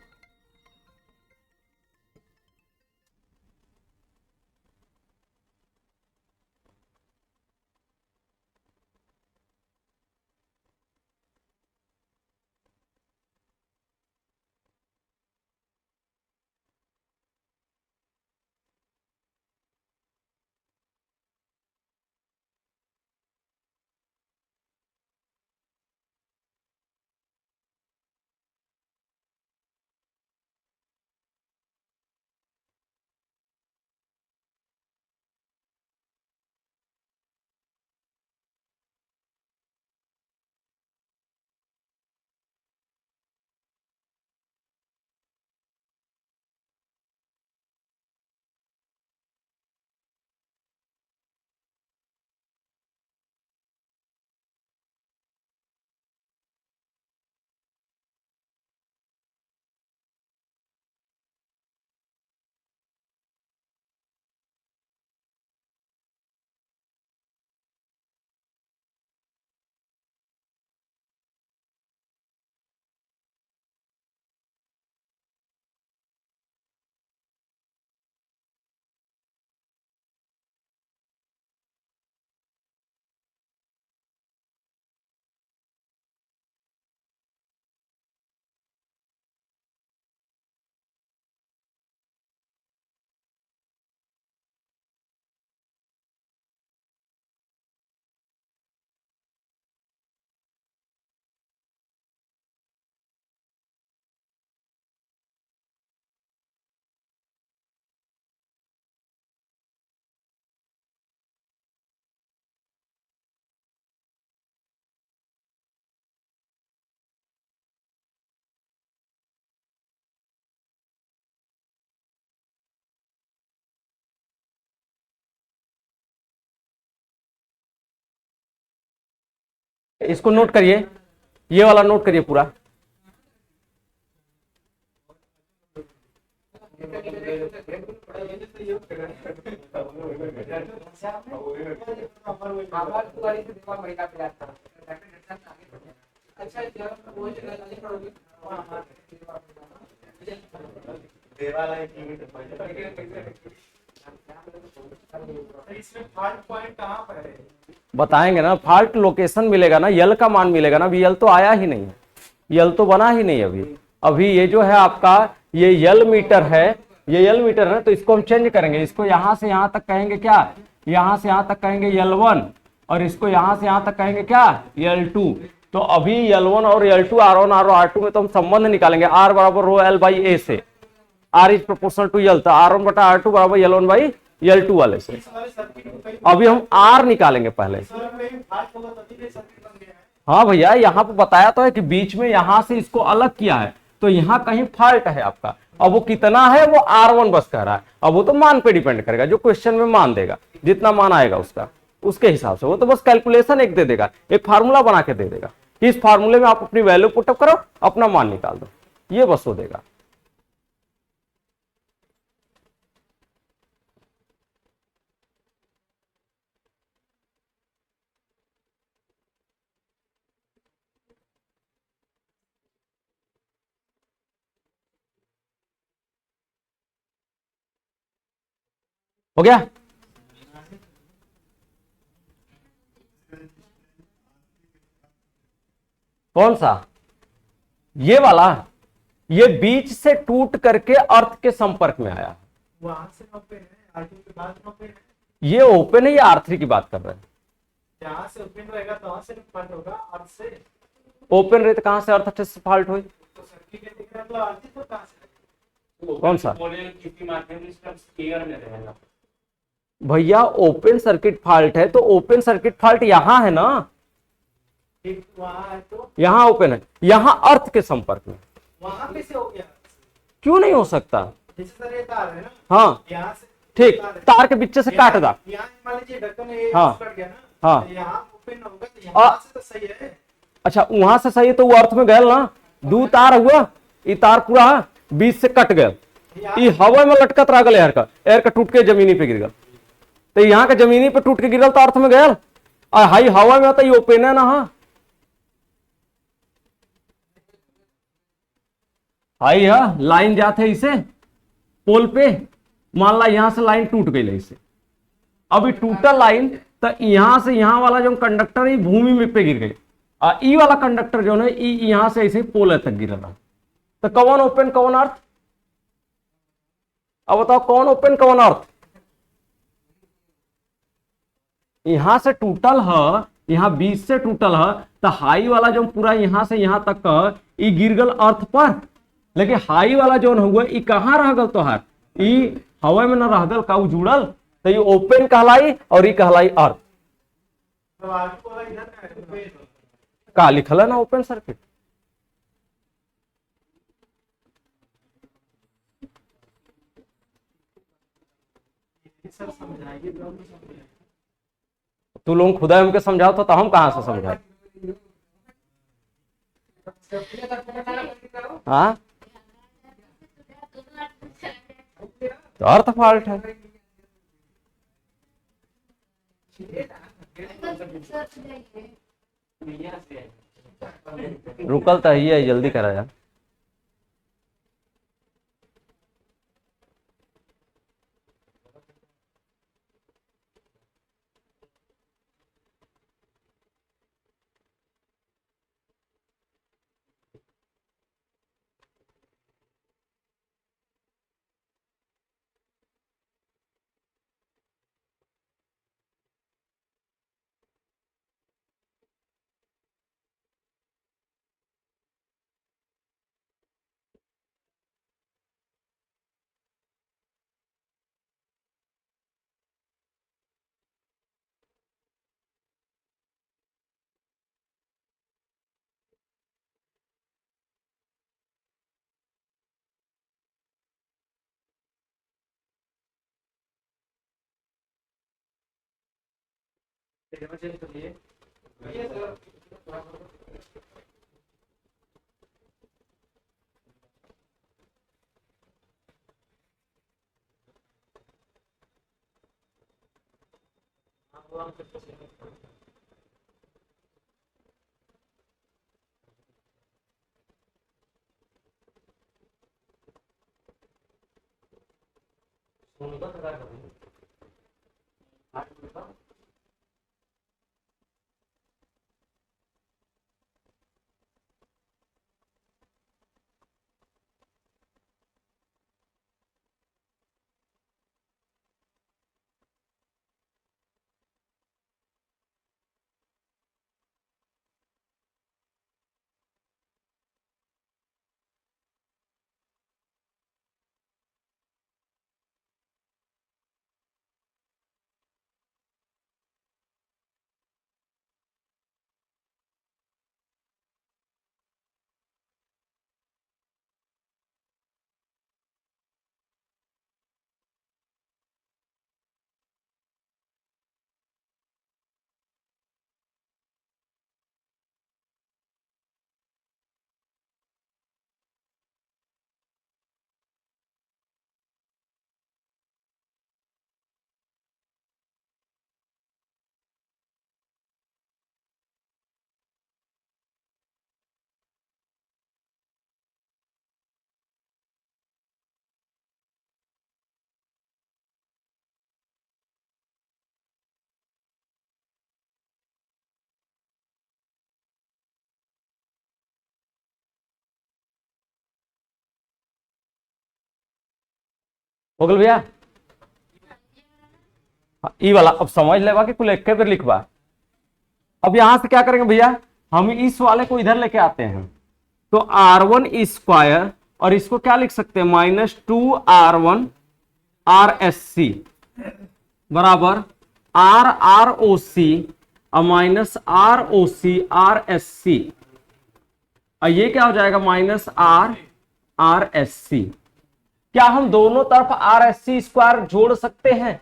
इसको नोट करिए, ये वाला नोट करिए पूरा। इसमें फॉल्ट पॉइंट कहाँ पर है? बताएंगे ना, फॉल्ट लोकेशन मिलेगा ना, यल का मान मिलेगा ना। अभी यल तो आया ही नहीं है, यल तो बना ही नहीं अभी। अभी ये जो है आपका ये यल मीटर है, ये यल मीटर है, तो इसको हम चेंज करेंगे। इसको यहां से यहां तक कहेंगे क्या, यहां से यहां तक कहेंगे L1, और इसको यहां से यहां तक कहेंगे क्या, L2। तो अभी L1 और L2 R1 और R2 में तो हम संबंध निकालेंगे, R बराबर रो L बाई ए से, R is proportional to L, तो R1 बटा R2 बराबर L1 बाई L2 वाले से। अभी हम R निकालेंगे पहले। हाँ भैया, यहाँ पे बताया तो है कि बीच में यहां से इसको अलग किया है, तो यहाँ कहीं फॉल्ट है आपका। अब वो कितना है, वो R1 बस कह रहा है। अब वो तो मान पे डिपेंड करेगा, जो क्वेश्चन में मान देगा, जितना मान आएगा उसका, उसके हिसाब से वो तो बस कैलकुलेशन एक दे देगा, एक फार्मूला बना के दे देगा कि इस फार्मूले में आप अपनी वैल्यू पुटअप करो, अपना मान निकाल दो, ये बस वो देगा। हो गया? कौन सा, ये वाला, ये बीच से टूट करके अर्थ के संपर्क में आया, वहां से ओपन है, R2 के बाद ओपन है। ये ओपन है, ये R3 की बात कर रहे हैं। जहां से ओपन रहेगा तो वहां से फॉल्ट होगा, और से ओपन रहे तो कहां से अर्थ से फॉल्ट हुई, तो सर्किट के दिख रहा है, तो आरती तो कहां से? कौन सा किसी माध्यम से इसका क्लियर में रहेगा। भैया, ओपन सर्किट फॉल्ट है तो ओपन सर्किट फॉल्ट यहां है ना, एक वहां है तो यहां ओपन है, यहां अर्थ के संपर्क में। वहां पे से हो गया, क्यों नहीं हो सकता, जैसे सर ये तार है ना, हाँ यहाँ से ठीक, तार के बीच से काट दा। यहाँ मान लीजिए ढक्कन ये हाँ। कट गया ना, हाँ। तो यहाँ ओपन होगा तो यहाँ से तो सही है। अच्छा वहां से सही है तो वो अर्थ में गए ना, दो तार हुआ, ये तार पूरा बीच से कट गया, ये हवा में लटकत रह गल, एयर का टूट के जमीनी पे गिर गया, तो यहाँ के जमीनी पे टूट के गिरल तो अर्थ में गया, और हाई हवा में होता ये ओपन है ना। हाँ हाई है, लाइन जाते है इसे पोल पे, मान ला यहां से लाइन टूट गई इसे, अब ये टूटल लाइन तो यहां से यहां वाला जो कंडक्टर है भूमि में पे गिर गई, और ई वाला कंडक्टर जो है यहां से ऐसे पोल तक गिर रहा, तो कौन ओपन कौन अर्थ, अब बताओ कौन ओपन कौन अर्थ। यहां से टूटल है, यहां बीच से टूटल है, तो हाई वाला जो पूरा यहां से यहां तक ई गिर गल अर्थ पर, लेकिन हाई वाला जो हुआ ई कहाँ रह गल तोहार, ई हवा में न रह गल, का जुड़ल, तो ये ओपन कहलाई और ये कहलाई अर्थ। तो आगे वाला इधर का है, ओपन। का लिखल है ना ओपन सर्किट। सर समझाइए, प्रॉब्लम समझाइए। तू लोग खुदा हमके समझाओ तो हम कहां से समझाए। हाँ तो अर्थ फॉल्ट है, रुकल तो ही है, जल्दी करा यार। हो गल भैया। ई वाला अब समझ लेवा कि कुल एक बेर लिखवा। अब यहां से क्या करेंगे भैया, हम इस वाले को इधर लेके आते हैं, तो R1 स्क्वायर और इसको क्या लिख सकते हैं -2R1 RSC बराबर RROC और -ROC RSC, और ये क्या हो जाएगा -RRSC। क्या हम दोनों तरफ आर एस सी स्क्वायर जोड़ सकते हैं?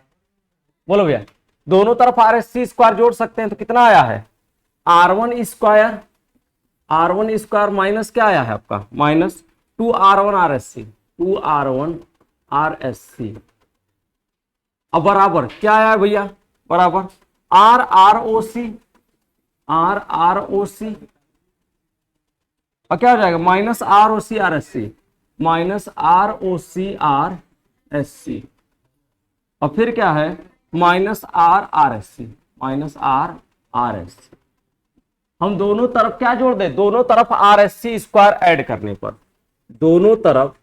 बोलो भैया, दोनों तरफ आर एस सी स्क्वायर जोड़ सकते हैं तो कितना आया है? R1 square, R1 square minus क्या आया है आपका? Minus 2R1 RSC, 2R1 RSC। अब बराबर क्या आया है भैया? बराबर RROC, RROC और क्या हो जाएगा? Minus ROC RSC, minus ROC RSC और फिर क्या है? Minus RRSC, minus RRSC। हम दोनों तरफ क्या जोड़ दें? दोनों तरफ RSC स्क्वायर ऐड करने पर, दोनों तरफ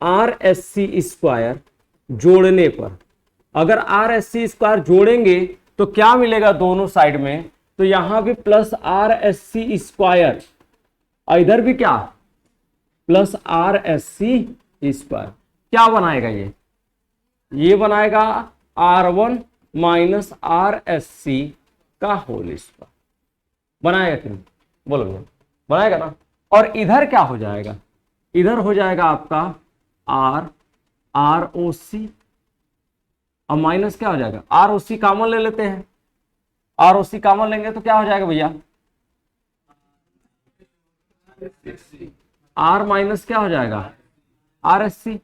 RSC स्क्वायर जोड़ने पर, अगर RSC स्क्वायर जोड़ेंगे तो क्या मिलेगा दोनों साइड में? तो यहां भी प्लस RSC स्क्वायर और इधर भी क्या? Plus RSC square. क्या बनाएगा ये बनाएगा R1 माइनस RSC का होल स्क्वायर। बनाएगा कि नहीं? बोलो भैया, बनाएगा ना। और इधर क्या हो जाएगा? इधर हो जाएगा आपका ROC और माइनस क्या हो जाएगा? ROC कॉमन ले लेते हैं, ROC कॉमन लेंगे तो क्या हो जाएगा भैया? R माइनस क्या हो जाएगा? RSC।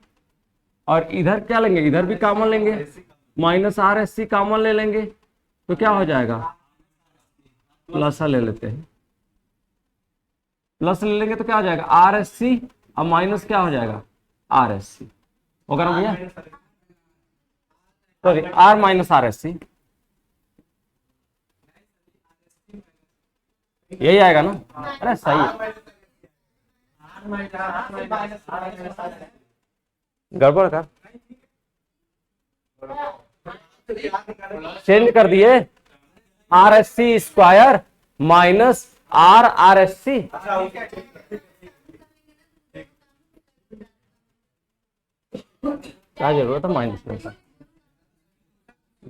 और इधर क्या लेंगे? इधर भी कॉमन लेंगे, माइनस RSC कॉमन ले लेंगे तो क्या हो जाएगा? प्लस ले लेते हैं, प्लस ले लेंगे तो क्या हो जाएगा? RSC और माइनस क्या हो जाएगा? RSC होगा ना भैया? सॉरी, R माइनस RSC यही आएगा ना? अरे सही है, गड़बड़ कर चेंज कर दिए। RSC square minus RRSC। क्या जरूरत है माइनस में?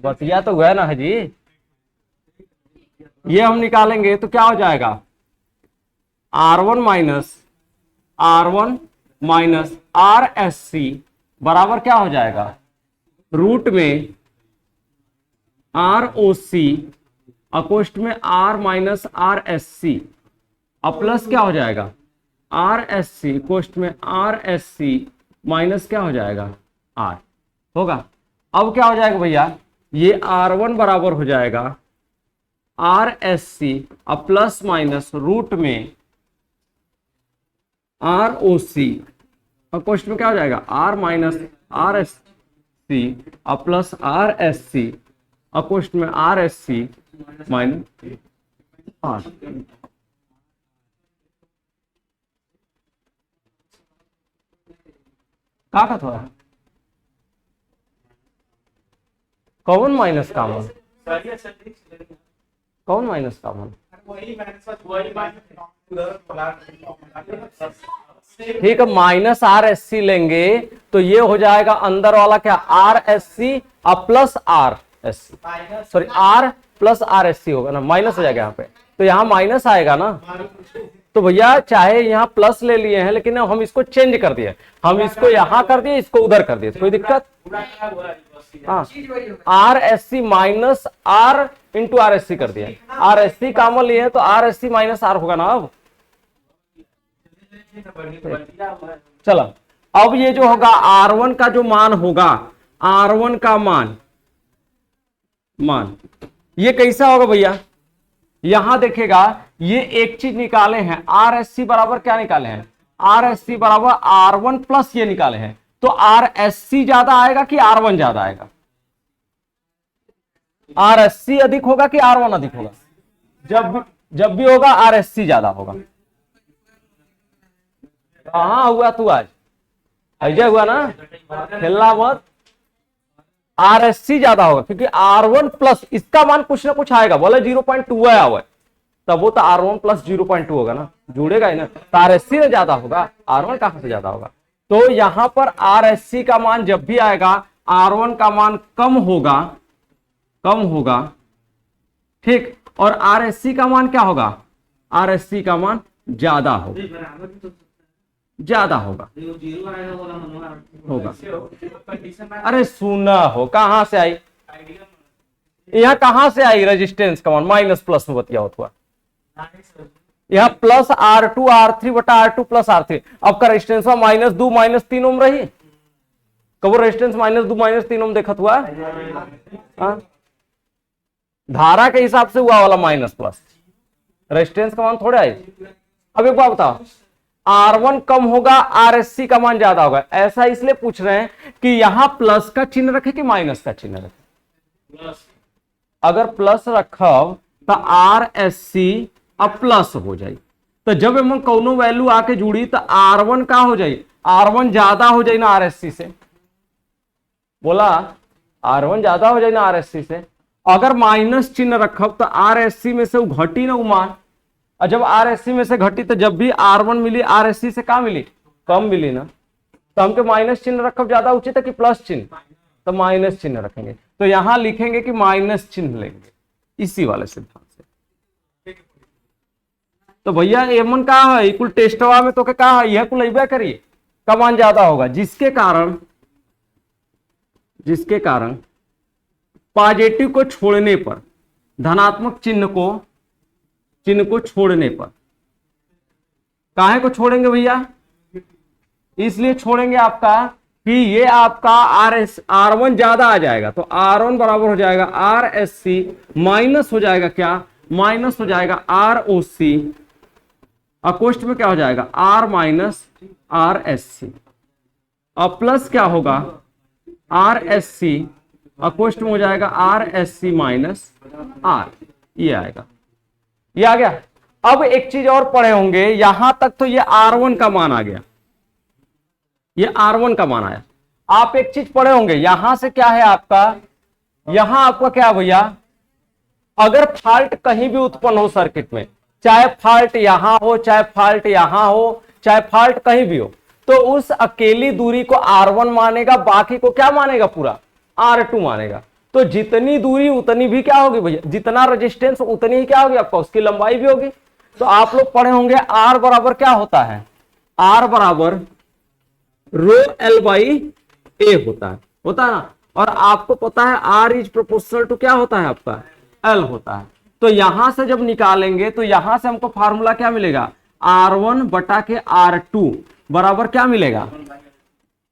बतिया तो हुआ ना है जी। ये हम निकालेंगे तो क्या हो जाएगा? R1 माइनस RSC बराबर क्या हो जाएगा? रूट में ROC अकोष्ठ में R माइनस RSC और प्लस क्या हो जाएगा? RSC कोष्ठ में RSC माइनस क्या हो जाएगा? R होगा। अब क्या हो जाएगा भैया? ये R1 बराबर हो जाएगा RSC और प्लस माइनस रूट में ROC और कोष्ठ में क्या हो जाएगा? R माइनस RSC और प्लस RSC और कोष्ठ में RSC माइनस R। का थोड़ा कौन माइनस कॉमन? कौन माइनस कॉमन? ठीक है, माइनस RSC लेंगे तो ये हो जाएगा अंदर वाला क्या? RSC और plus RSC, sorry R plus RSC होगा ना, माइनस हो जाएगा यहाँ पे, तो यहाँ माइनस आएगा ना। तो भैया चाहे यहाँ प्लस ले लिए हैं लेकिन हम इसको चेंज कर दिए, हम इसको यहाँ कर दिए, इसको उधर कर दिए, कोई दिक्कत? हाँ, RSC minus R into RSC कर दिया, RSC कॉमन लिए तो RSC माइनस R होगा ना। अब चलो, अब ये जो होगा R1 का जो मान होगा, R1 का मान ये कैसा होगा भैया? यहां देखेगा, ये एक चीज निकाले हैं, RSC बराबर क्या निकाले हैं? RSC बराबर R1 प्लस ये निकाले हैं, तो RSC ज्यादा आएगा कि R1 ज्यादा आएगा? RSC अधिक होगा कि R1 अधिक होगा? जब भी होगा RSC ज्यादा होगा। कहां हुआ तू आज? ऐसा हुआ ना, खेलना मत। RSC ज्यादा होगा क्योंकि R1 प्लस इसका मान कुछ ना कुछ आएगा, बोले 0.2 आया हुआ है, तब वो तो R1 प्लस 0.2 होगा ना, जुड़ेगा ही ना। तो RSC ने ज्यादा होगा, R1 कहां से ज्यादा होगा? तो यहां पर RSC का मान जब भी आएगा, R1 का मान कम होगा, ठीक, और RSC का मान क्या होगा? RSC का मान ज्यादा होगा। ज्यादा होगा जो जीरो आएगा वो वाला होगा। कंडीशन में अरे सुना हो, कहाँ से आई, आइडिया यहाँ कहाँ से आई रेजिस्टेंस का मान, माइनस प्लस में बतिया हुआ, यहाँ प्लस R2 R3 बटा R2 प्लस R3। अब का रेजिस्टेंस -2 -3 ओम रही, कब रेजिस्टेंस -2 -3 ओम देखत हुआ है? हाँ? धारा के हिसाब से हुआ वाला माइनस प्लस, रेजिस्टेंस का मान थोड़ा है। अब एक बात बताओ, R1 कम होगा, RSC का मान ज्यादा होगा, ऐसा इसलिए पूछ रहे हैं कि यहां प्लस का चिन्ह रखे कि माइनस का चिन्ह रखे। प्लस अगर प्लस रखब तो RSC अब प्लस हो जाए, तो जब हम कौनो वैल्यू आके जुड़ी तो R1 का हो जाए, R1 ज्यादा हो जाए ना RSC से, बोला R1 ज्यादा हो जाए ना RSC से। अगर माइनस चिन्ह रखब तो RSC में से वो घटी ना वो मान, और जब RSC में से घटी तो जब भी R1 मिली RSC से क्या मिली, कम मिली ना, तो हमके माइनस चिन्ह रखब ज्यादा उचित है कि प्लस चिन्ह, तो माइनस चिन्ह रखेंगे, तो यहां लिखेंगे कि माइनस चिन्ह लेंगे इसी वाले सिद्धांत से। तो भैया एमन का है इक्वल टेस्टवा में तो क्या है, यह कुल अइबे करिए का मान ज्यादा होगा, जिसके कारण पॉजिटिव को छोड़ने पर, धनात्मक चिन्ह को छोड़ने पर, काहे को छोड़ेंगे भैया, इसलिए छोड़ेंगे आपका कि ये आपका R1 ज्यादा आ जाएगा, तो R1 बराबर हो जाएगा RSC माइनस हो जाएगा क्या, माइनस हो जाएगा ROC, अकोष्ठ में क्या हो जाएगा R माइनस RSC, और प्लस क्या होगा RSC, अकोष्ठ में हो जाएगा RSC माइनस R, ये आएगा, ये आ गया। अब एक चीज और पढ़े होंगे, यहां तक तो ये R1 का मान आ गया, ये R1 का मान आया। आप एक चीज पढ़े होंगे, यहां से क्या है आपका, यहां आपका क्या भैया, अगर फॉल्ट कहीं भी उत्पन्न हो सर्किट में, चाहे फॉल्ट यहां हो, चाहे फॉल्ट यहां हो, चाहे फॉल्ट कहीं भी हो, तो उस अकेली दूरी को R1 मानेगा, बाकी को क्या मानेगा, पूरा R2 मानेगा। तो जितनी दूरी उतनी भी क्या होगी भैया, जितना रेजिस्टेंस उतनी ही क्या होगी आपका, उसकी लंबाई भी होगी। तो आप लोग पढ़े होंगे R बराबर क्या होता है, R बराबर रो L बाई ए होता है ना, और आपको पता है R इज प्रोपोर्शनल टू क्या होता है आपका, L होता है। तो यहां से जब निकालेंगे तो यहां से हमको फार्मूला क्या मिलेगा, R1 बटा के R2 बराबर क्या मिलेगा,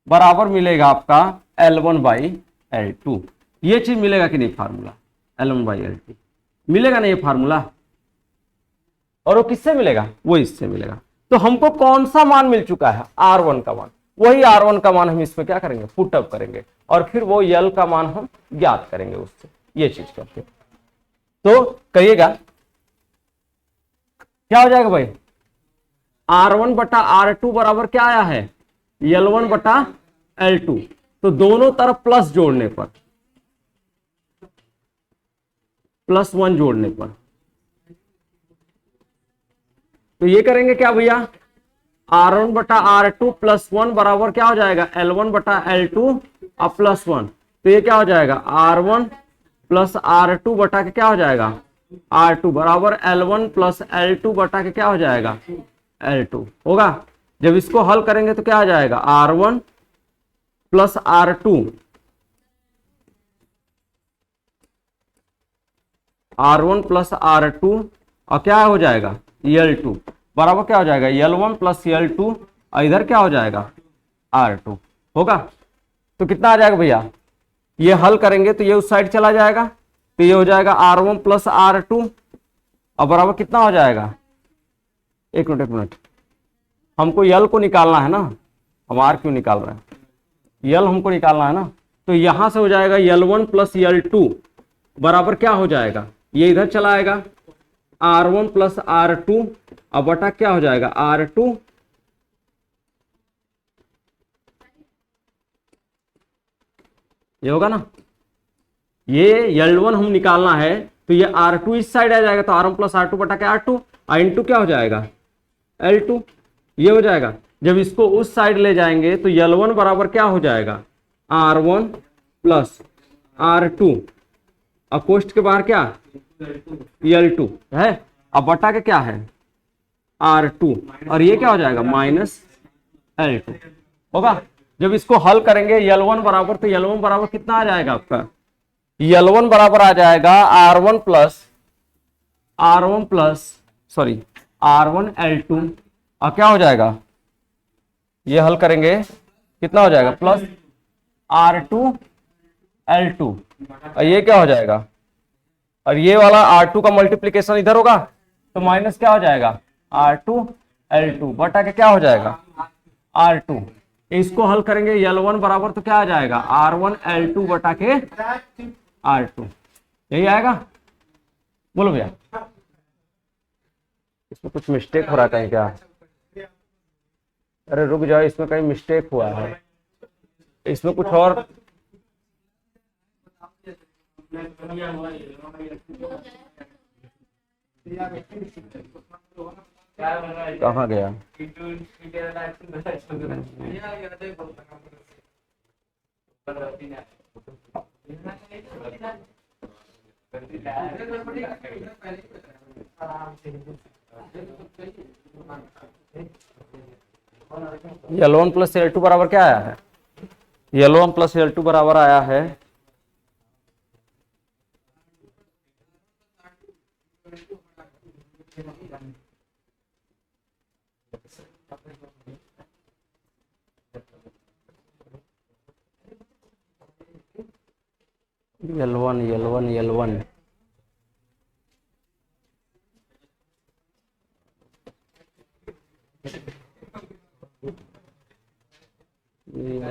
बराबर मिलेगा आपका L1 बाई L2। ये चीज मिलेगा कि नहीं, फार्मूला L1 बाई L2 मिलेगा ना ये फार्मूला, और वो किससे मिलेगा, वो इससे मिलेगा। तो हमको कौन सा मान मिल चुका है, R1 का मान, वही R1 का मान हम इसमें क्या करेंगे, पुट अप करेंगे, और फिर वो L का मान हम ज्ञात करेंगे उससे, ये चीज करके। तो कहिएगा क्या हो जाएगा भाई, R1 बटा R2 बराबर क्या आया है, L1 बटा L2। तो दोनों तरफ प्लस जोड़ने पर, +1 जोड़ने पर, तो ये करेंगे क्या भैया, R1 बटा R2 +1 बराबर क्या हो जाएगा, L1 बटा L2 और +1। तो ये क्या हो जाएगा, R1 प्लस R2 बटा के क्या हो जाएगा, R2 बराबर L1 प्लस L2 बटा के क्या हो जाएगा, L2 होगा। जब इसको हल करेंगे तो क्या आ जाएगा, R1 plus R2, R1 plus R2 और क्या हो जाएगा, L2 बराबर क्या हो जाएगा, L1 प्लस L2 और इधर क्या हो जाएगा, R2 होगा। तो कितना आ जाएगा भैया, ये हल करेंगे तो ये उस साइड चला जाएगा, तो ये हो जाएगा R1 प्लस R2 और बराबर कितना हो जाएगा, एक मिनट हमको L को निकालना है ना, हम R क्यों निकाल रहे हैं, L हमको निकालना है ना। तो यहां से हो जाएगा L1 प्लस L2 बराबर क्या हो जाएगा, ये इधर चला आएगा R1 प्लस R2 और बटा क्या हो जाएगा, R2 ये होगा ना, ये L1 हम निकालना है, तो ये R2 इस साइड आ जाएगा, तो R1 प्लस R2 बटा के R2 और इंटू क्या हो जाएगा, L2 ये हो जाएगा। जब इसको उस साइड ले जाएंगे तो L1 बराबर क्या हो जाएगा, R1 प्लस R2 और कोष्ठ के बाहर क्या, L2 है, अब बटा के क्या है R2 और ये क्या हो जाएगा माइनस L2 होगा। जब इसको हल करेंगे L1 बराबर, तो L1 बराबर कितना आ जाएगा आपका, L1 बराबर आ जाएगा R1 L2, और क्या हो जाएगा, ये हल करेंगे कितना हो जाएगा, प्लस R2 L2, और ये क्या हो जाएगा, और ये वाला R2 का मल्टीप्लीकेशन इधर होगा तो माइनस क्या हो जाएगा, R2 L2 बटा के क्या हो जाएगा, R2। इसको हल करेंगे L1 बराबर, तो क्या आ जाएगा, R1 L2 बटा के R2, यही आएगा। बोलो भैया, इसमें कुछ मिस्टेक हो रहा है कहीं क्या, अरे रुक जाओ, इसमें कहीं मिस्टेक हुआ है, इसमें कुछ और कहाँ गया, L1 प्लस L2 बराबर क्या आया है, L1 प्लस L2 बराबर आया है L1 ये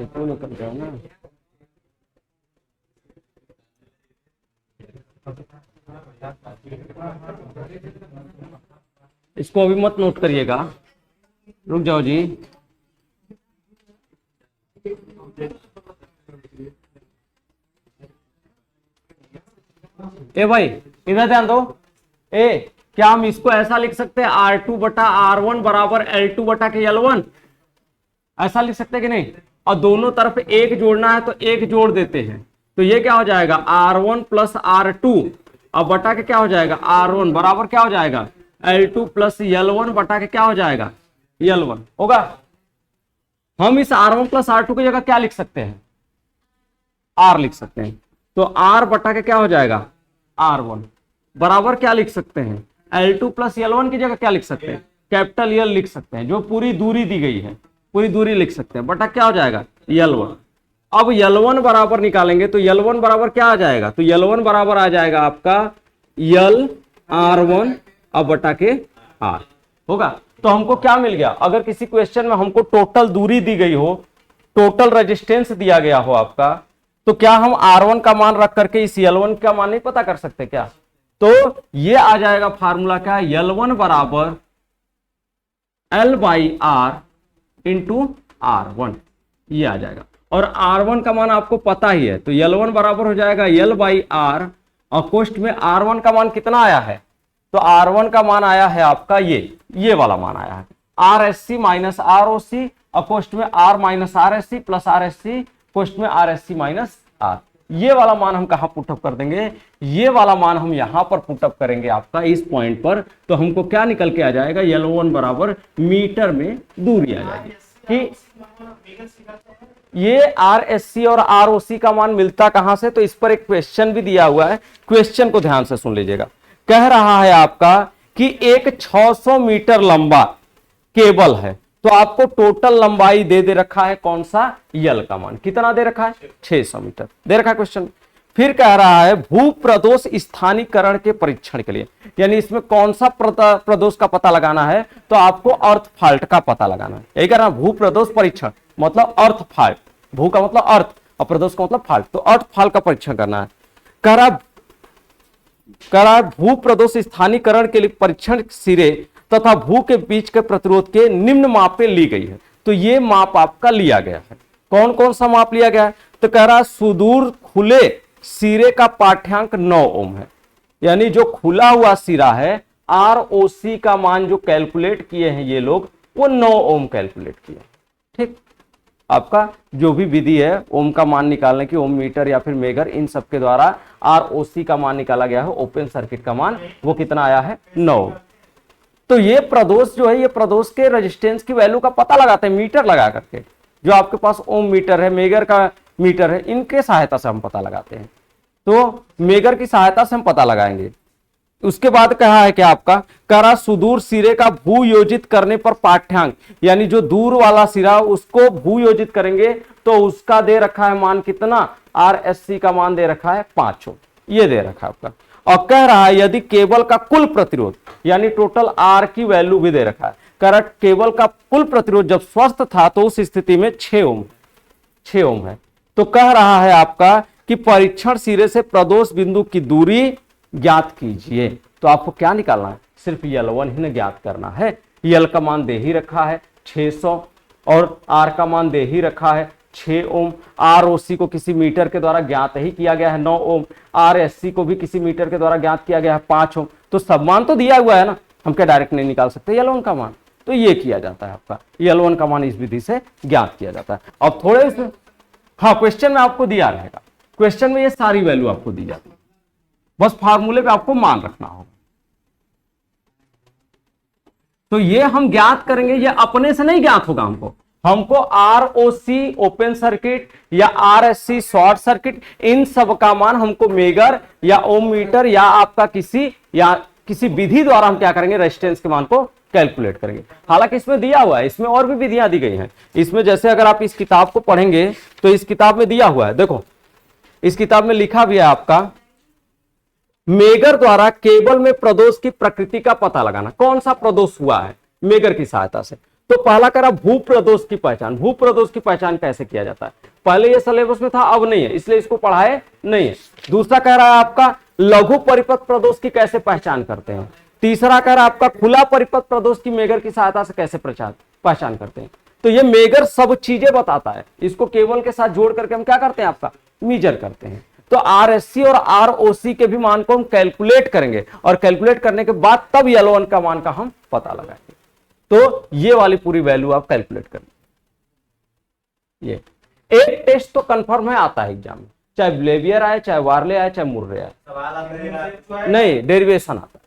क्यों निकल गया ना, इसको अभी मत नोट करिएगा, रुक जाओ जी। ए भाई इधर ध्यान दो, क्या हम इसको ऐसा लिख सकते हैं R2 बटा R1 बराबर L2 बटा के L1, ऐसा लिख सकते हैं कि नहीं, और दोनों तरफ एक जोड़ना है तो एक जोड़ देते हैं, तो ये क्या हो जाएगा R1 प्लस R2, अब बटा के क्या हो जाएगा R1 बराबर क्या हो जाएगा L2 प्लस L1 बटा के क्या हो जाएगा L1 होगा। हम इस R1 प्लस R2 की जगह क्या लिख सकते हैं, R लिख सकते हैं, तो R बटा के क्या हो जाएगा R1 बराबर क्या लिख सकते हैं, L2 प्लस L1 की जगह क्या लिख सकते हैं, कैपिटल L लिख सकते हैं, जो पूरी दूरी दी गई है पूरी दूरी लिख सकते हैं, बटा क्या हो जाएगा L1। अब L1 बराबर निकालेंगे तो L1 बराबर क्या आ जाएगा, तो L1 बराबर आ जाएगा आपका L R1 अब बटा के R होगा। तो हमको क्या मिल गया, अगर किसी क्वेश्चन में हमको टोटल दूरी दी गई हो, टोटल रेजिस्टेंस दिया गया हो आपका, तो क्या हम R1 का मान रख करके इस L1 का मान नहीं पता कर सकते क्या, तो ये आ जाएगा फार्मूला क्या, L1 बराबर L by R into R1, ये आ जाएगा। और R1 का मान आपको पता ही है, तो L1 बराबर हो जाएगा L बाई R, और कोष्ट में R1 का मान कितना आया है, तो R1 का मान आया है आपका ये वाला मान आया है RSC माइनस ROC, और कोष्ट में R minus RSC plus RSC, कोष्ट में RSC माइनस R, ये वाला मान हम कहां पुटअप कर देंगे, ये वाला मान हम यहां पर पुटअप करेंगे आपका इस पॉइंट पर, तो हमको क्या निकल के आ जाएगा, L1 बराबर मीटर में दूरी आ जाएगी कि ये RSC और ROC का मान मिलता कहां से, तो इस पर एक क्वेश्चन भी दिया हुआ है, क्वेश्चन को ध्यान से सुन लीजिएगा। कह रहा है आपका कि एक 600 मीटर लंबा केबल है, तो आपको टोटल लंबाई दे रखा है कौन सा, यल का मान कितना दे रखा है, 600 मीटर दे रखा है क्वेश्चन। फिर कह रहा है भू प्रदोष स्थानीकरण के परीक्षण के लिए, यानी इसमें कौन सा प्रदोष का पता लगाना है, तो आपको अर्थ फाल्ट का पता लगाना है, यही कह रहा है भू प्रदोष परीक्षण मतलब अर्थ फाल्ट, भू का मतलब अर्थ और प्रदोष का मतलब फाल्ट, तो अर्थ फाल्ट का परीक्षण करना है। कह रहा भू प्रदोष स्थानीकरण के लिए परीक्षण सिरे तथा भू के बीच के प्रतिरोध के निम्न मापें ली गई है, तो ये माप आपका लिया गया है। कौन कौन सा माप लिया गया है, तो कह रहा सुदूर खुले सिरे का पाठ्यांक 9 ओम है, यानी जो खुला हुआ सिरा है ROC का मान जो कैलकुलेट किए हैं ये लोग, वो 9 ओम कैलकुलेट किए। ठीक, आपका जो भी विधि है ओम का मान निकालने की, ओम मीटर या फिर मेगर, इन सब के द्वारा ROC का मान निकाला गया है, ओपन सर्किट का मान वो कितना आया है 9। तो ये प्रदोष जो है, ये प्रदोष के रेजिस्टेंस की वैल्यू का पता लगाते हैं मीटर लगा करके। जो आपके पास ओम मीटर है, मेगर का मीटर है, इनके सहायता से हम पता लगाते हैं। तो मेगर की सहायता से हम पता लगाएंगे। उसके बाद कहा है कि आपका करा सुदूर सिरे का भू योजित करने पर पाठ्यांक, यानी जो दूर वाला सिरा उसको भू योजित करेंगे तो उसका दे रखा है मान कितना, RSC का मान दे रखा है 5 ओम, ये दे रखा है आपका। और कह रहा है यदि केबल का कुल प्रतिरोध, यानी टोटल R की वैल्यू भी दे रखा है, कह केबल का कुल प्रतिरोध जब स्वस्थ था तो उस स्थिति में 6 ओम है। तो कह रहा है आपका कि परीक्षण सिरे से प्रदोष बिंदु की दूरी ज्ञात कीजिए। तो आपको क्या निकालना है, सिर्फ L1 ही न ज्ञात करना है। L का मान दे ही रखा है 600 और R का मान दे ही रखा है 6 ओम। ROC को किसी मीटर के द्वारा ज्ञात ही किया गया है 9 ओम। RSC को भी किसी मीटर के द्वारा ज्ञात किया गया है 5 ओम। तो सब मान तो दिया हुआ है ना, हम क्या डायरेक्ट नहीं निकाल सकते L1 का मान। तो ये किया जाता है आपका, L1 का मान इस विधि से ज्ञात किया जाता है। अब थोड़े इसमें, हाँ क्वेश्चन में आपको दिया रहेगा, क्वेश्चन में ये सारी वैल्यू आपको दी जाती है, बस फार्मूले पे आपको मान रखना होगा। तो ये हम ज्ञात करेंगे, ये अपने से नहीं ज्ञात होगा हमको ROC ओपन सर्किट या RSC शॉर्ट सर्किट, इन सब का मान हमको मेगर या ओम मीटर या आपका किसी विधि द्वारा हम क्या करेंगे, रेजिस्टेंस के मान को कैलकुलेट करेंगे। हालांकि इसमें दिया हुआ है, इसमें और भी विधियां दी गई हैं। इसमें जैसे अगर आप इस किताब को पढ़ेंगे तो इस किताब में दिया हुआ है, देखो इस किताब में लिखा भी है आपका, मेगर द्वारा केबल में प्रदोष की प्रकृति का पता लगाना। कौन सा प्रदोष हुआ है, मेगर की सहायता से। तो पहला करा भू प्रदोष की पहचान। भू प्रदोष की पहचान कैसे किया जाता है, पहले ये सिलेबस में था, अब नहीं है, इसलिए इसको पढ़ाए नहीं है। दूसरा कह रहा है आपका लघु परिपथ प्रदोष की कैसे पहचान करते हैं। तीसरा कह रहा है आपका खुला परिपथ प्रदोष की मेगर की सहायता से कैसे पहचान करते हैं। तो ये मेगर सब चीजें बताता है, इसको केबल के साथ जोड़ करके हम क्या करते हैं, आपका मीजर करते हैं। तो RSC और ROC के भी मान को हम कैलकुलेट करेंगे और कैलकुलेट करने के बाद तब L1 का मान का हम पता लगाएंगे। तो ये वाली पूरी वैल्यू आप कैलकुलेट करेंगे। ये एक टेस्ट तो कंफर्म है, आता है एग्जाम में, चाहे ब्लेवियर आए, चाहे वार्ले आए, चाहे मुर्रे आए, नहीं डेरिवेशन आता है,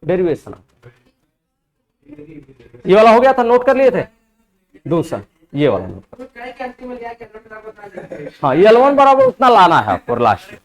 डेरिवेशन आता है। ये वाला हो गया था, नोट कर लिए थे। दूसरा ये वाला नोट कर, हाँ L1 बराबर उतना लाना है आपको लास्ट में।